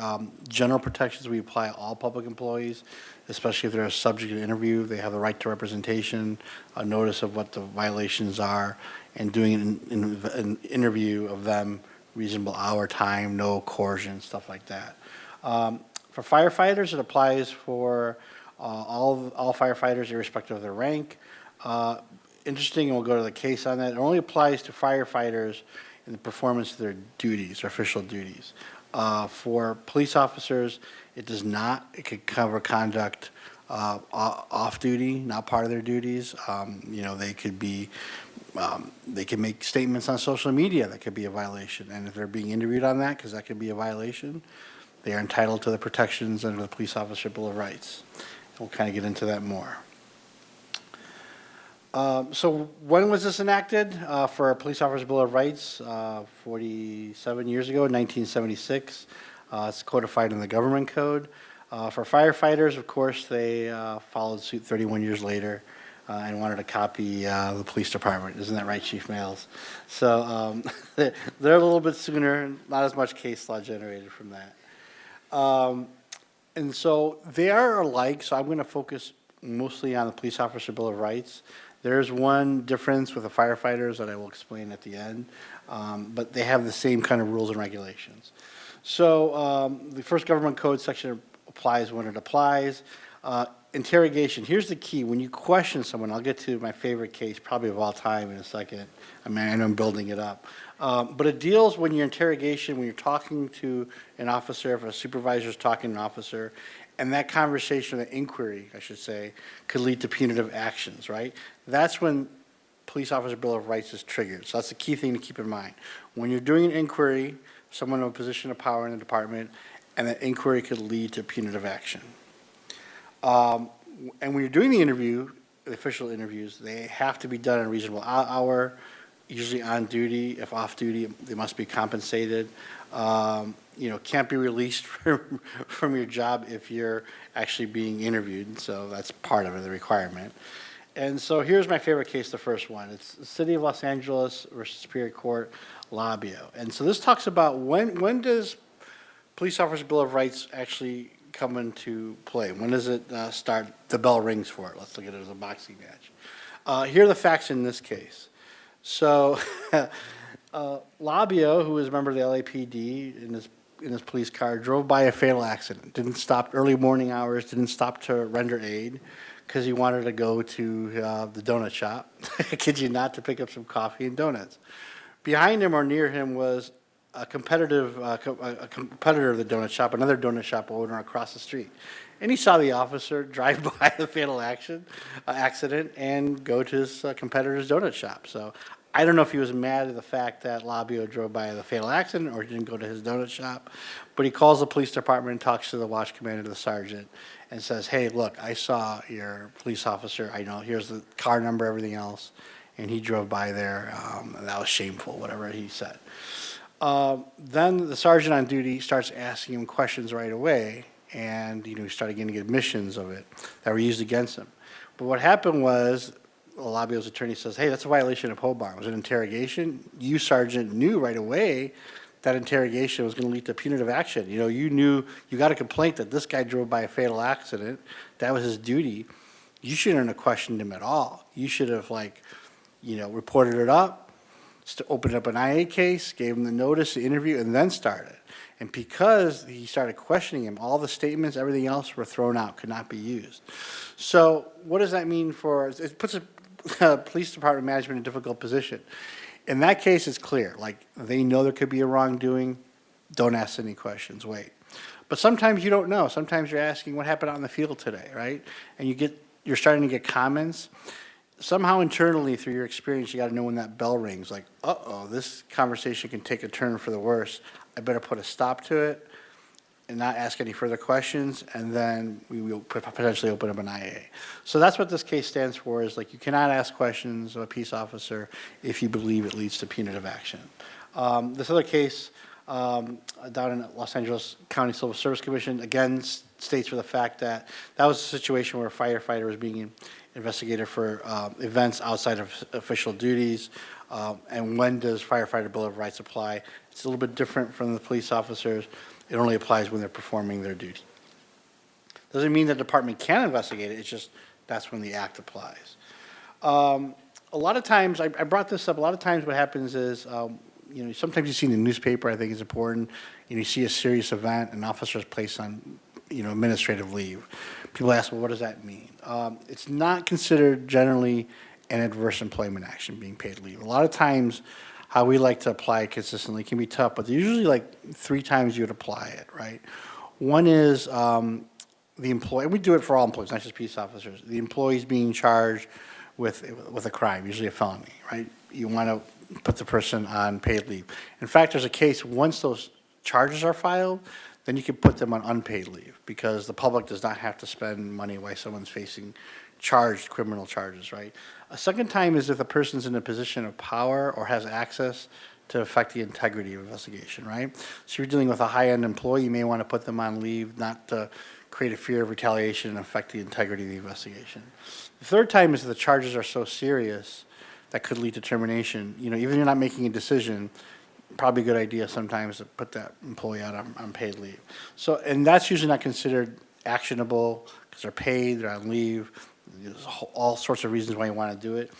general protections. We apply all public employees, especially if they're subject to interview. They have the right to representation, a notice of what the violations are, and doing an interview of them, reasonable hour, time, no coercion, stuff like that. For firefighters, it applies for all firefighters, irrespective of their rank. Interesting, and we'll go to the case on that. It only applies to firefighters in the performance of their duties, their official duties. For police officers, it does not. It could cover conduct off duty, not part of their duties. They could be, they can make statements on social media that could be a violation. And if they're being interviewed on that, because that could be a violation, they are entitled to the protections under the Police Officer Bill of Rights. We'll kind of get into that more. So when was this enacted for a Police Officer Bill of Rights? 47 years ago, 1976. It's codified in the Government Code. For firefighters, of course, they followed suit 31 years later and wanted to copy the police department. Isn't that right, Chief Males? So they're a little bit sooner, not as much case law generated from that. And so they are alike, so I'm going to focus mostly on the Police Officer Bill of Rights. There's one difference with the firefighters that I will explain at the end, but they have the same kind of rules and regulations. So the first government code section applies when it applies. Interrogation, here's the key. When you question someone, I'll get to my favorite case probably of all time in a second. I mean, I know I'm building it up. But it deals when your interrogation, when you're talking to an officer, if a supervisor is talking to an officer, and that conversation, the inquiry, I should say, could lead to punitive actions, right? That's when Police Officer Bill of Rights is triggered. So that's the key thing to keep in mind. When you're doing an inquiry, someone in a position of power in the department, and that inquiry could lead to punitive action. And when you're doing the interview, the official interviews, they have to be done in a reasonable hour, usually on duty. If off duty, they must be compensated. Can't be released from your job if you're actually being interviewed. So that's part of it, the requirement. And so here's my favorite case, the first one. It's the City of Los Angeles versus Superior Court, Labio. And so this talks about when does Police Officer Bill of Rights actually come into play? When does it start? The bell rings for it. Let's look at it as a boxing match. Here are the facts in this case. So Labio, who was a member of the LAPD in his police car, drove by a fatal accident. Didn't stop early morning hours, didn't stop to render aid because he wanted to go to the donut shop, I kid you not, to pick up some coffee and donuts. Behind him or near him was a competitor of the donut shop, another donut shop owner across the street. And he saw the officer drive by the fatal accident and go to his competitor's donut shop. So I don't know if he was mad at the fact that Labio drove by the fatal accident or didn't go to his donut shop, but he calls the police department and talks to the watch commander, the sergeant, and says, hey, look, I saw your police officer. I know, here's the car number, everything else. And he drove by there. And that was shameful, whatever he said. Then the sergeant on duty starts asking him questions right away, and he started getting admissions of it that were used against him. But what happened was, Labio's attorney says, hey, that's a violation of Hobart. It was an interrogation. You, sergeant, knew right away that interrogation was going to lead to punitive action. You knew, you got a complaint that this guy drove by a fatal accident. That was his duty. You shouldn't have questioned him at all. You should have, reported it up, opened up an IA case, gave him the notice, the interview, and then started. And because he started questioning him, all the statements, everything else were thrown out, could not be used. So what does that mean it puts a police department management in a difficult position. In that case, it's clear, they know there could be a wrongdoing, don't ask any questions, wait. But sometimes you don't know. Sometimes you're asking what happened out in the field today, right? And you're starting to get comments. Somehow internally, through your experience, you got to know when that bell rings, uh-oh, this conversation can take a turn for the worse. I better put a stop to it and not ask any further questions, and then we will potentially open up an IA. So that's what this case stands for, is you cannot ask questions of a peace officer if you believe it leads to punitive action. This other case down in Los Angeles County Civil Service Commission, again, states for the fact that that was a situation where a firefighter was being investigated for events outside of official duties. And when does Firefighter Bill of Rights apply? It's a little bit different from the police officers. It only applies when they're performing their duty. Doesn't mean the department can investigate it, it's just that's when the act applies. A lot of times, I brought this up, a lot of times what happens is, sometimes you see in the newspaper, I think it's important, you see a serious event, an officer is placed on, administrative leave. People ask, well, what does that mean? It's not considered generally an adverse employment action, being paid leave. A lot of times, how we like to apply it consistently can be tough, but usually 3 times you would apply it, right? One is the employee, and we do it for all employees, not just peace officers. The employee's being charged with a crime, usually a felony, right? You want to put the person on paid leave. In fact, there's a case, once those charges are filed, then you can put them on unpaid leave, because the public does not have to spend money while someone's facing charged criminal charges, right? A second time is if the person's in a position of power or has access to affect the integrity of investigation, right? So you're dealing with a high-end employee, you may want to put them on leave, not to create a fear of retaliation and affect the integrity of the investigation. The third time is if the charges are so serious that could lead to termination. Even if you're not making a decision, probably a good idea sometimes to put that employee out on paid leave. So, and that's usually not considered actionable because they're paid, they're on leave. There's all sorts of reasons why you want to do it.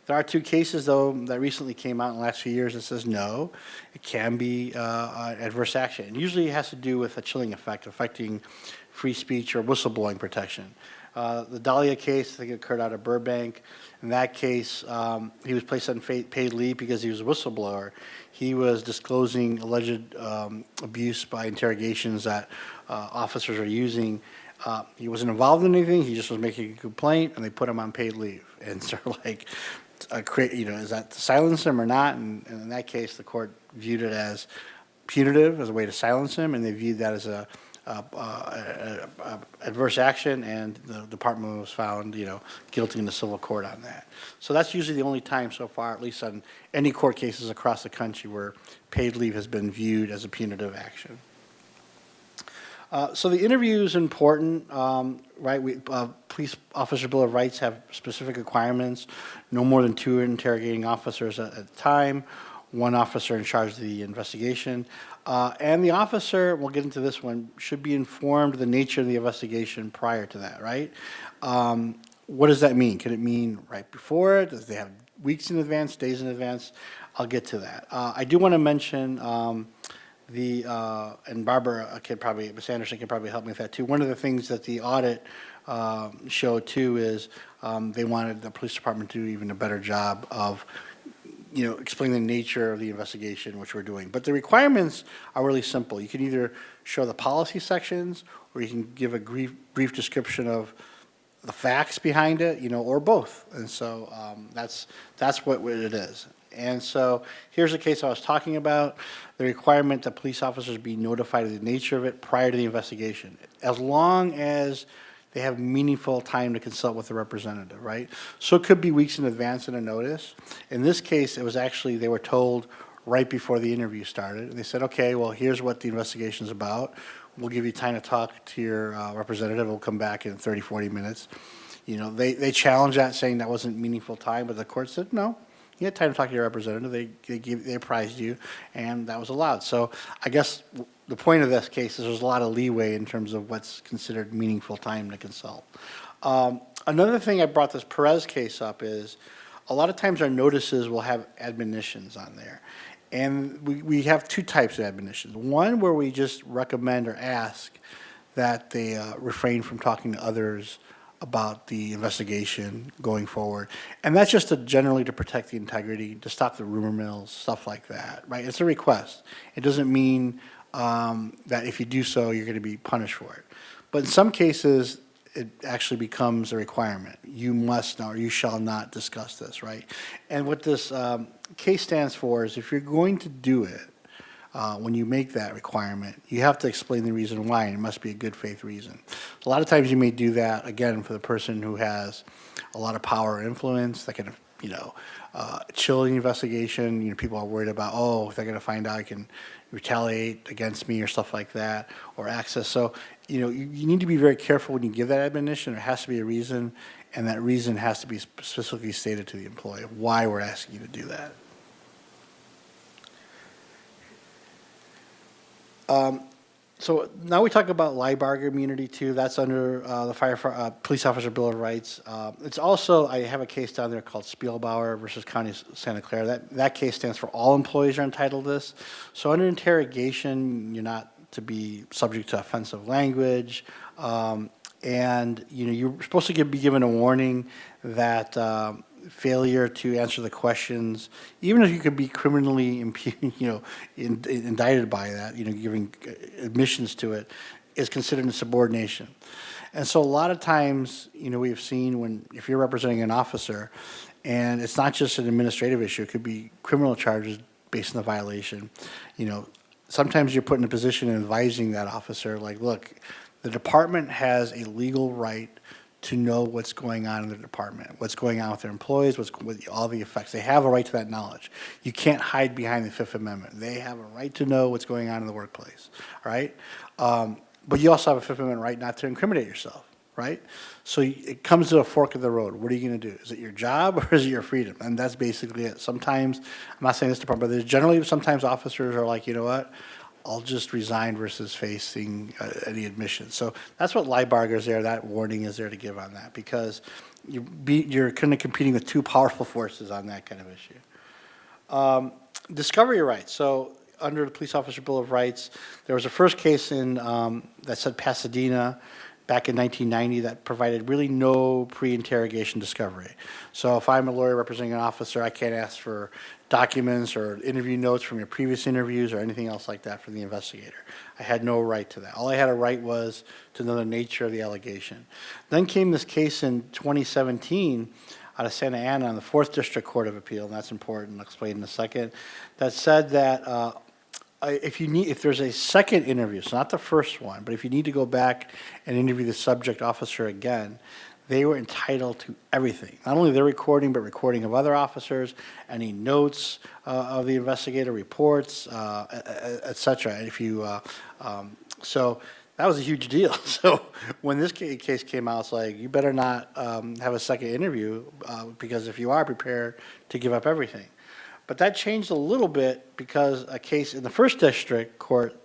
There are 2 cases, though, that recently came out in the last few years that says no, it can be adverse action. And usually it has to do with a chilling effect, affecting free speech or whistleblowing protection. The Dahlia case, I think it occurred out of Burbank. In that case, he was placed on paid leave because he was a whistleblower. He was disclosing alleged abuse by interrogations that officers are using. He wasn't involved in anything, he just was making a complaint, and they put him on paid leave. And so like, is that to silence him or not? And in that case, the court viewed it as punitive, as a way to silence him, and they viewed that as a adverse action, and the department was found, guilty in the civil court on that. So that's usually the only time so far, at least on any court cases across the country, where paid leave has been viewed as a punitive action. So the interview is important, right? Police Officer Bill of Rights have specific requirements, no more than 2 interrogating officers at a time, 1 officer in charge of the investigation. And the officer, we'll get into this one, should be informed of the nature of the investigation prior to that, right? What does that mean? Can it mean right before it? Does they have weeks in advance, days in advance? I'll get to that. I do want to mention and Barbara Ms. Anderson can probably help me with that too. One of the things that the audit showed too is they wanted the police department to do even a better job of explain the nature of the investigation, which we're doing. But the requirements are really simple. You can either show the policy sections, or you can give a brief description of the facts behind it, or both. And so that's what it is. And so here's the case I was talking about, the requirement that police officers be notified of the nature of it prior to the investigation, as long as they have meaningful time to consult with the representative, right? So it could be weeks in advance in a notice. In this case, it was actually, they were told right before the interview started. They said, okay, well, here's what the investigation is about. We'll give you time to talk to your representative. We'll come back in 30, 40 minutes. They challenged that, saying that wasn't meaningful time, but the court said, no, you had time to talk to your representative. They apprised you, and that was allowed. So I guess the point of this case is there's a lot of leeway in terms of what's considered meaningful time to consult. Another thing I brought this Perez case up is a lot of times our notices will have admonitions on there. And we have 2 types of admonitions. One where we just recommend or ask that they refrain from talking to others about the investigation going forward. And that's just generally to protect the integrity, to stop the rumor mills, stuff like that, right? It's a request. It doesn't mean that if you do so, you're going to be punished for it. But in some cases, it actually becomes a requirement. You must not, or you shall not discuss this, right? And what this case stands for is if you're going to do it, when you make that requirement, you have to explain the reason why, and it must be a good faith reason. A lot of times you may do that, again, for the person who has a lot of power or influence that can, chill the investigation. People are worried about, if they're going to find out, I can retaliate against me or stuff like that, or access. So, you need to be very careful when you give that admonition. There has to be a reason, and that reason has to be specifically stated to the employee of why we're asking you to do that. So now we talk about LIBOR immunity too. That's under the Police Officer Bill of Rights. It's also, I have a case down there called Spielbauer versus County of Santa Clara. That case stands for all employees are entitled to this. So under interrogation, you're not to be subject to offensive language. And you're supposed to be given a warning that failure to answer the questions, even if you could be criminally indicted by that, giving admissions to it, is considered insubordination. And so a lot of times, we've seen if you're representing an officer, and it's not just an administrative issue, it could be criminal charges based on the violation. Sometimes you're put in a position of advising that officer, like, look, the department has a legal right to know what's going on in the department, what's going on with their employees, with all the effects. They have a right to that knowledge. You can't hide behind the Fifth Amendment. They have a right to know what's going on in the workplace, all right? But you also have a Fifth Amendment right not to incriminate yourself, right? So it comes to a fork of the road. What are you going to do? Is it your job or is it your freedom? And that's basically it. Sometimes, I'm not saying this department, but there's generally sometimes officers are like, you know what? I'll just resign versus facing any admission. So that's what Lybarger is there, that warning is there to give on that, because you're kind of competing with two powerful forces on that kind of issue. Discovery rights. So under the Police Officer Bill of Rights, there was a first case in that said Pasadena back in 1990 that provided really no pre-interrogation discovery. So if I'm a lawyer representing an officer, I can't ask for documents or interview notes from your previous interviews or anything else like that from the investigator. I had no right to that. All I had a right was to know the nature of the allegation. Then came this case in 2017 out of Santa Ana on the 4th District Court of Appeal, and that's important, I'll explain in a second, that said that if there's a second interview, so not the first one, but if you need to go back and interview the subject officer again, they were entitled to everything. Not only their recording, but recording of other officers, any notes of the investigator, reports, et cetera. And if you, so that was a huge deal. So when this case came out, it's like, you better not have a second interview because if you are prepared to give up everything. But that changed a little bit because a case in the 1st District Court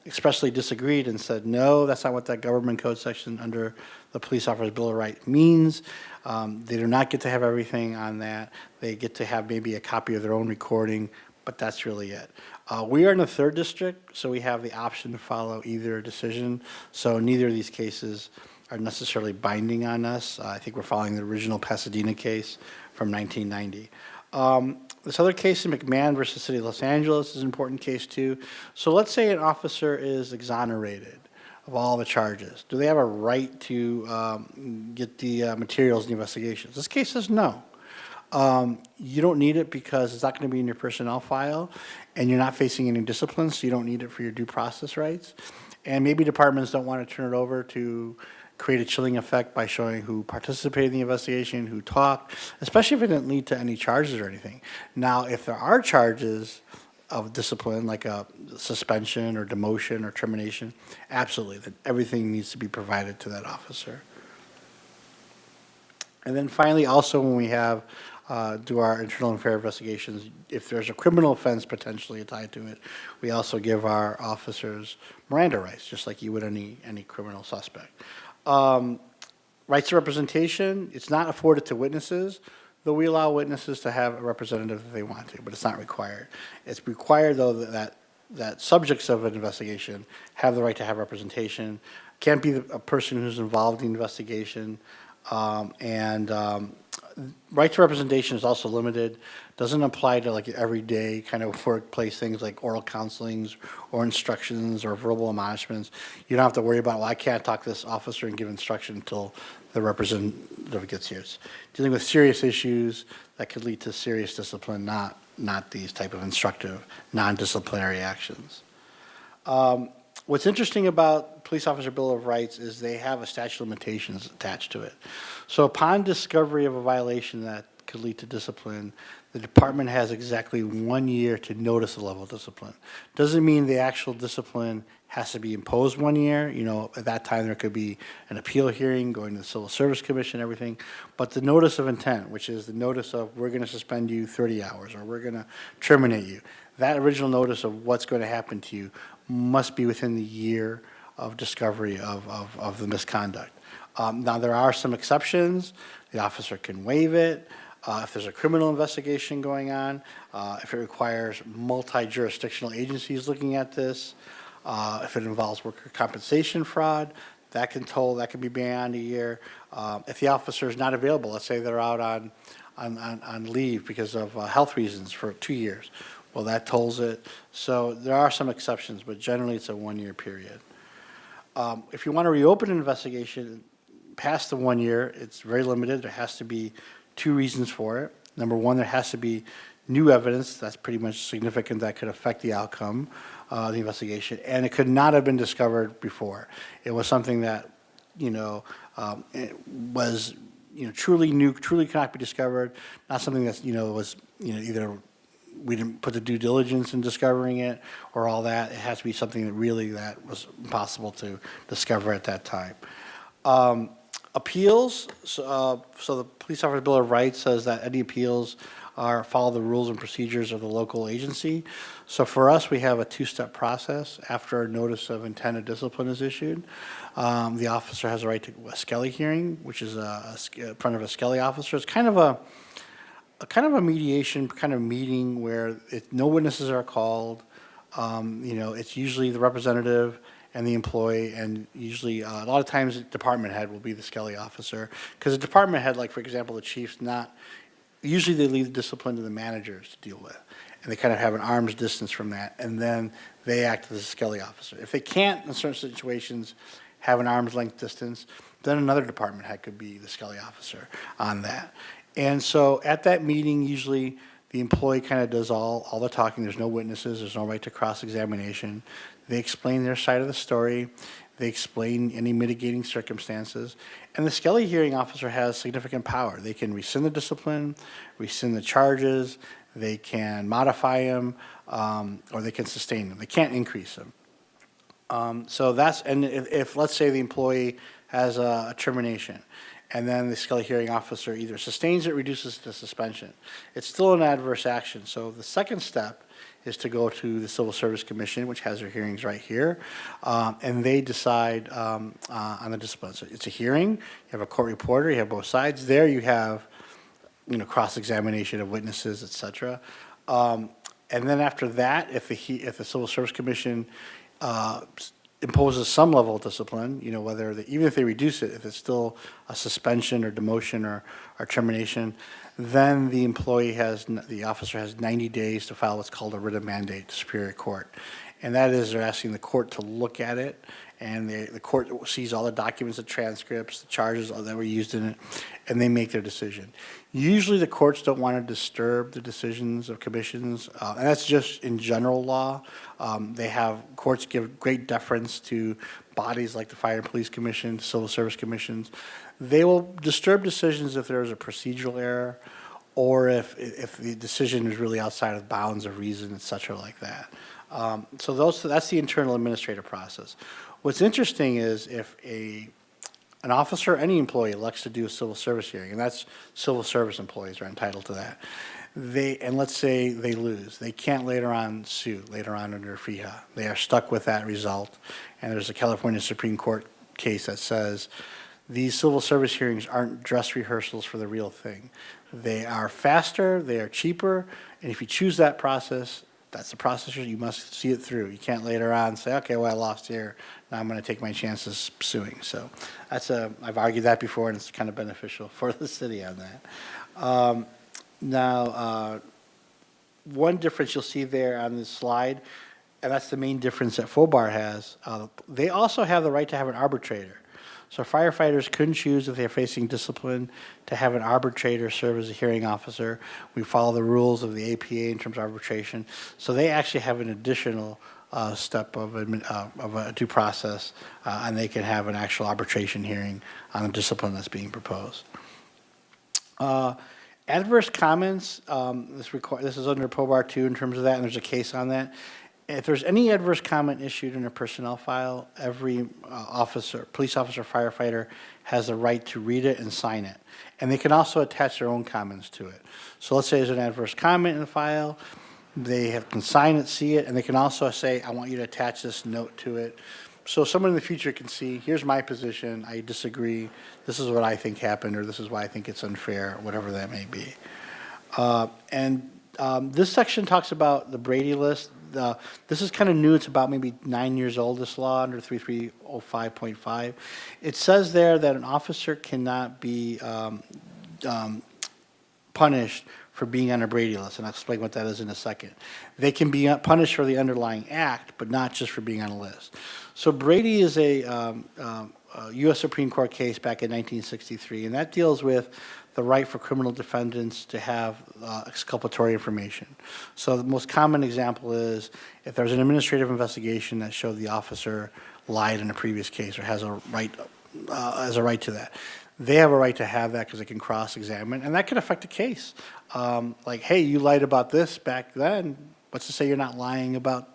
expressly disagreed and said, no, that's not what that government code section under the Police Officer's Bill of Rights means. They do not get to have everything on that. They get to have maybe a copy of their own recording, but that's really it. We are in the 3rd District, so we have the option to follow either decision. So neither of these cases are necessarily binding on us. I think we're following the original Pasadena case from 1990. This other case in McMahon versus City of Los Angeles is an important case too. So let's say an officer is exonerated of all the charges. Do they have a right to get the materials in the investigations? This case says no. You don't need it because it's not going to be in your personnel file, and you're not facing any discipline, so you don't need it for your due process rights. And maybe departments don't want to turn it over to create a chilling effect by showing who participated in the investigation, who talked, especially if it didn't lead to any charges or anything. Now, if there are charges of discipline, like a suspension or demotion or termination, absolutely, then everything needs to be provided to that officer. And then finally, also when we have do our internal and fair investigations, if there's a criminal offense potentially tied to it, we also give our officers Miranda rights, just like you would any criminal suspect. Rights to representation, it's not afforded to witnesses, though we allow witnesses to have a representative if they want to, but it's not required. It's required, though, that subjects of an investigation have the right to have representation. Can't be a person who's involved in the investigation, right to representation is also limited. Doesn't apply to like everyday kind of workplace things like oral counselings or instructions or verbal admonishments. You don't have to worry about, well, I can't talk to this officer and give instruction until the representative gets here. It's dealing with serious issues that could lead to serious discipline, not these type of instructive, non-disciplinary actions. What's interesting about Police Officer Bill of Rights is they have a statute of limitations attached to it. So upon discovery of a violation that could lead to discipline, the department has exactly 1 year to notice the level of discipline. Doesn't mean the actual discipline has to be imposed 1 year. You know, at that time there could be an appeal hearing, going to the Civil Service Commission, everything. But the notice of intent, which is the notice of we're going to suspend you 30 hours or we're going to terminate you, that original notice of what's going to happen to you must be within the year of discovery of the misconduct. Now, there are some exceptions. The officer can waive it. If there's a criminal investigation going on, if it requires multi-jurisdictional agencies looking at this, if it involves worker compensation fraud, that can be beyond a year. If the officer is not available, let's say they're out on leave because of health reasons for 2 years, well, that tolls it. So there are some exceptions, but generally it's a 1 year period. If you want to reopen an investigation past the 1 year, it's very limited. There has to be 2 reasons for it. Number one, there has to be new evidence that's pretty much significant that could affect the outcome of the investigation, and it could not have been discovered before. It was something that, it was, truly new, truly cannot be discovered, not something that's, was, either we didn't put the due diligence in discovering it or all that. It has to be something that really that was impossible to discover at that time. Appeals, so the Police Officer Bill of Rights says that any appeals follow the rules and procedures of the local agency. So for us, we have a two-step process. After a notice of intent of discipline is issued, the officer has a right to a Skelly hearing, which is in front of a Skelly officer. It's kind of a mediation kind of meeting where no witnesses are called. It's usually the representative and the employee, and usually, a lot of times, the department head will be the Skelly officer. Because the department head, like, for example, the chief's usually they leave the discipline to the managers to deal with. And they kind of have an arm's distance from that, and then they act as a Skelly officer. If they can't, in certain situations, have an arm's length distance, then another department head could be the Skelly officer on that. And so at that meeting, usually, the employee kind of does all the talking. There's no witnesses. There's no right to cross-examination. They explain their side of the story. They explain any mitigating circumstances. And the Skelly hearing officer has significant power. They can rescind the discipline, rescind the charges, they can modify them, or they can sustain them. They can't increase them. And if, let's say, the employee has a termination, and then the Skelly hearing officer either sustains it, reduces the suspension, it's still an adverse action. So the second step is to go to the Civil Service Commission, which has their hearings right here, and they decide on the discipline. So it's a hearing, you have a court reporter, you have both sides. There you have, cross-examination of witnesses, et cetera. And then after that, if the Civil Service Commission imposes some level of discipline, even if they reduce it, if it's still a suspension or demotion or termination, then the officer has 90 days to file what's called a writ of mandate to Superior Court. And that is, they're asking the court to look at it, and the court sees all the documents, the transcripts, the charges that were used in it, and they make their decision. Usually the courts don't want to disturb the decisions of commissions, and that's just in general law. Courts give great deference to bodies like the Fire and Police Commission, Civil Service Commissions. They will disturb decisions if there is a procedural error, or if the decision is really outside of bounds of reason, et cetera, like that. So that's the internal administrative process. What's interesting is if an officer, any employee elects to do a civil service hearing, and that's civil service employees are entitled to that, and let's say they lose, they can't later on sue, later on under FEHA. They are stuck with that result, and there's a California Supreme Court case that says these civil service hearings aren't dress rehearsals for the real thing. They are faster, they are cheaper, and if you choose that process, that's the process you must see it through. You can't later on say, okay, well, I lost here, now I'm going to take my chances suing. So I've argued that before, and it's kind of beneficial for the city on that. Now, one difference you'll see there on this slide, and that's the main difference that FOBAR has, they also have the right to have an arbitrator. So firefighters couldn't choose, if they're facing discipline, to have an arbitrator serve as a hearing officer. We follow the rules of the APA in terms of arbitration. So they actually have an additional step of a due process, and they can have an actual arbitration hearing on the discipline that's being proposed. Adverse comments, this is under POBAR 2 in terms of that, and there's a case on that. If there's any adverse comment issued in a personnel file, every police officer, firefighter has the right to read it and sign it. And they can also attach their own comments to it. So let's say there's an adverse comment in the file, they can sign it, see it, and they can also say, I want you to attach this note to it. So someone in the future can see, here's my position, I disagree, this is what I think happened, or this is why I think it's unfair, whatever that may be. This section talks about the Brady list. This is kind of new. It's about maybe 9 years old, this law, under 3305.5. It says there that an officer cannot be punished for being on a Brady list, and I'll explain what that is in a second. They can be punished for the underlying act, but not just for being on a list. So Brady is a U.S. Supreme Court case back in 1963, and that deals with the right for criminal defendants to have exculpatory information. So the most common example is if there's an administrative investigation that showed the officer lied in a previous case or has a right to that. They have a right to have that because they can cross-examine, and that could affect a case. Like, hey, you lied about this back then. What's to say you're not lying about,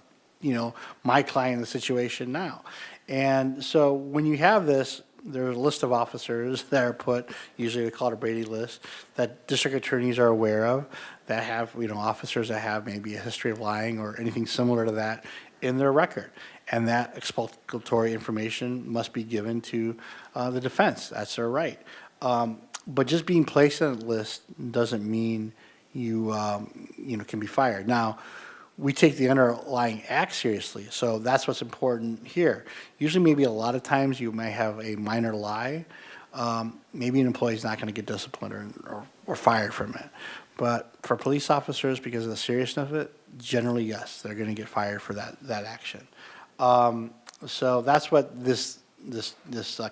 my client in the situation now? And so when you have this, there's a list of officers that are put, usually they call it a Brady list, that district attorneys are aware of, that have, officers that have maybe a history of lying or anything similar to that in their record. And that exculpatory information must be given to the defense. That's their right. But just being placed on that list doesn't mean you, can be fired. Now, we take the underlying act seriously, so that's what's important here. Usually, maybe a lot of times you may have a minor lie. Maybe an employee's not going to get disciplined or fired from it. But for police officers, because of the seriousness of it, generally, yes, they're going to get fired for that action. So that's what this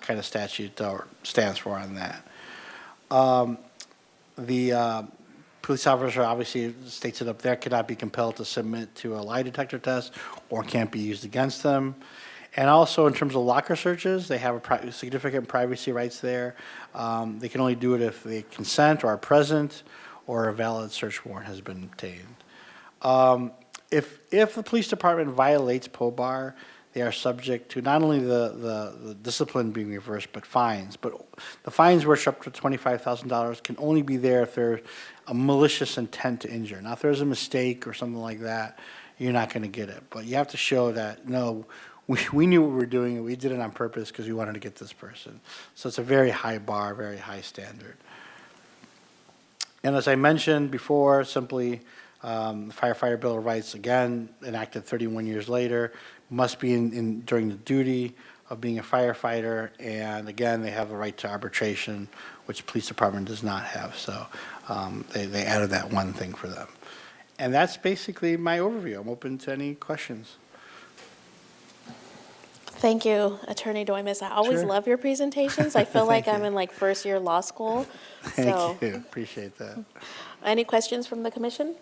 kind of statute stands for on that. The police officer obviously states it up there, cannot be compelled to submit to a lie detector test or can't be used against them. And also in terms of locker searches, they have significant privacy rights there. They can only do it if they consent or are present or a valid search warrant has been obtained. If the police department violates POBAR, they are subject to not only the discipline being reversed, but fines. But the fines, which are up to $25,000, can only be there if there's a malicious intent to injure. Now, if there's a mistake or something like that, you're not going to get it. But you have to show that, no, we knew what we were doing, and we did it on purpose because we wanted to get this person. So it's a very high bar, very high standard. And as I mentioned before, simply, the Firefighter Bill of Rights, again, enacted 31 years later, must be during the duty of being a firefighter, and again, they have the right to arbitration, which the police department does not have, so they added that one thing for them. And that's basically my overview. I'm open to any questions. Thank you, Attorney Doimus. I always Sure. love your presentations. I feel like Thank I'm you. in like first year law school. So, Thank you, appreciate that. any questions from the commission?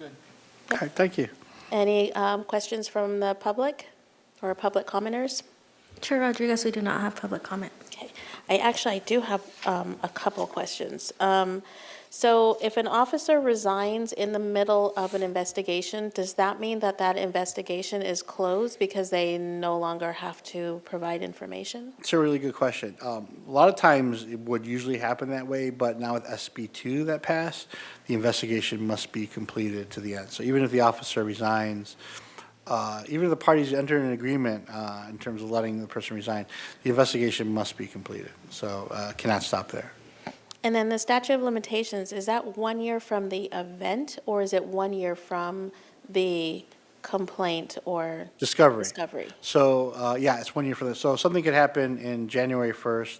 All right, thank you. Any questions from the public or public commenters? Chair Rodriguez, we do not have public comment. Okay, I do have a couple questions. So if an officer resigns in the middle of an investigation, does that mean that that investigation is closed because they no longer have to provide information? It's a really good question. A lot of times it would usually happen that way, but now with SB2 that passed, the investigation must be completed to the end. So even if the officer resigns, even if the parties enter an agreement in terms of letting the person resign, the investigation must be completed. So cannot stop there. And then the statute of limitations, is that 1 year from the event, or is it 1 year from the complaint or Discovery. discovery? So, yeah, it's 1 year for this. So something could happen in January 1st,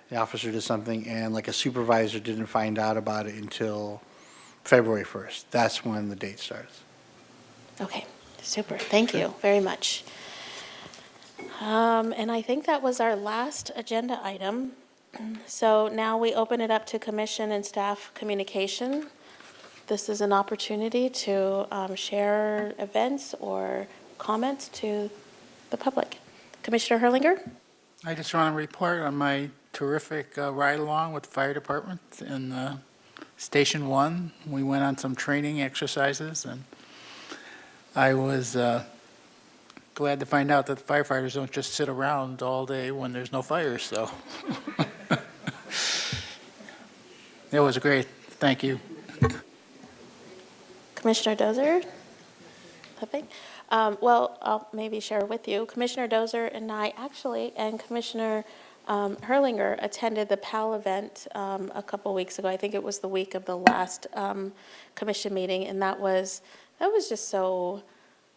the officer did something, and like a supervisor didn't find out about it until February 1st. That's when the date starts. Okay, super, thank you very much. And I think that was our last agenda item. So now we open it up to commission and staff communication. This is an opportunity to share events or comments to the public. Commissioner Herlinger? I just want to report on my terrific ride-along with the fire department in Station 1. We went on some training exercises, and I was glad to find out that the firefighters don't just sit around all day when there's no fires, so. It was great. Thank you. Commissioner Dozer? Nothing? Well, I'll maybe share with you. Commissioner Dozer and I actually, and Commissioner Herlinger attended the PAL event a couple weeks ago. I think it was the week of the last commission meeting, and that was just so,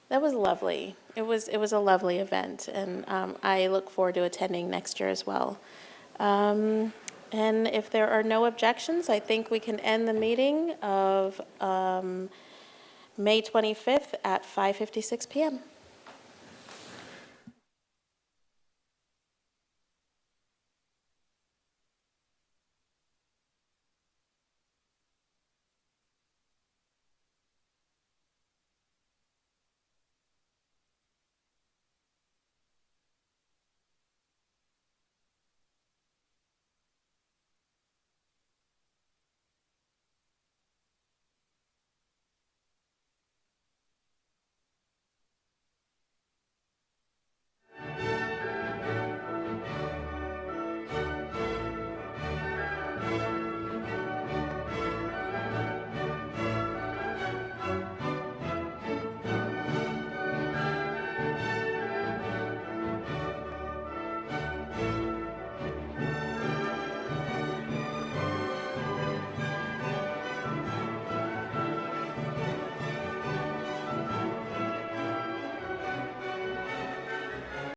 that was lovely. It was a lovely event, and I look forward to attending next year as well. And if there are no objections, I think we can end the meeting of May 25th at 5:56 PM.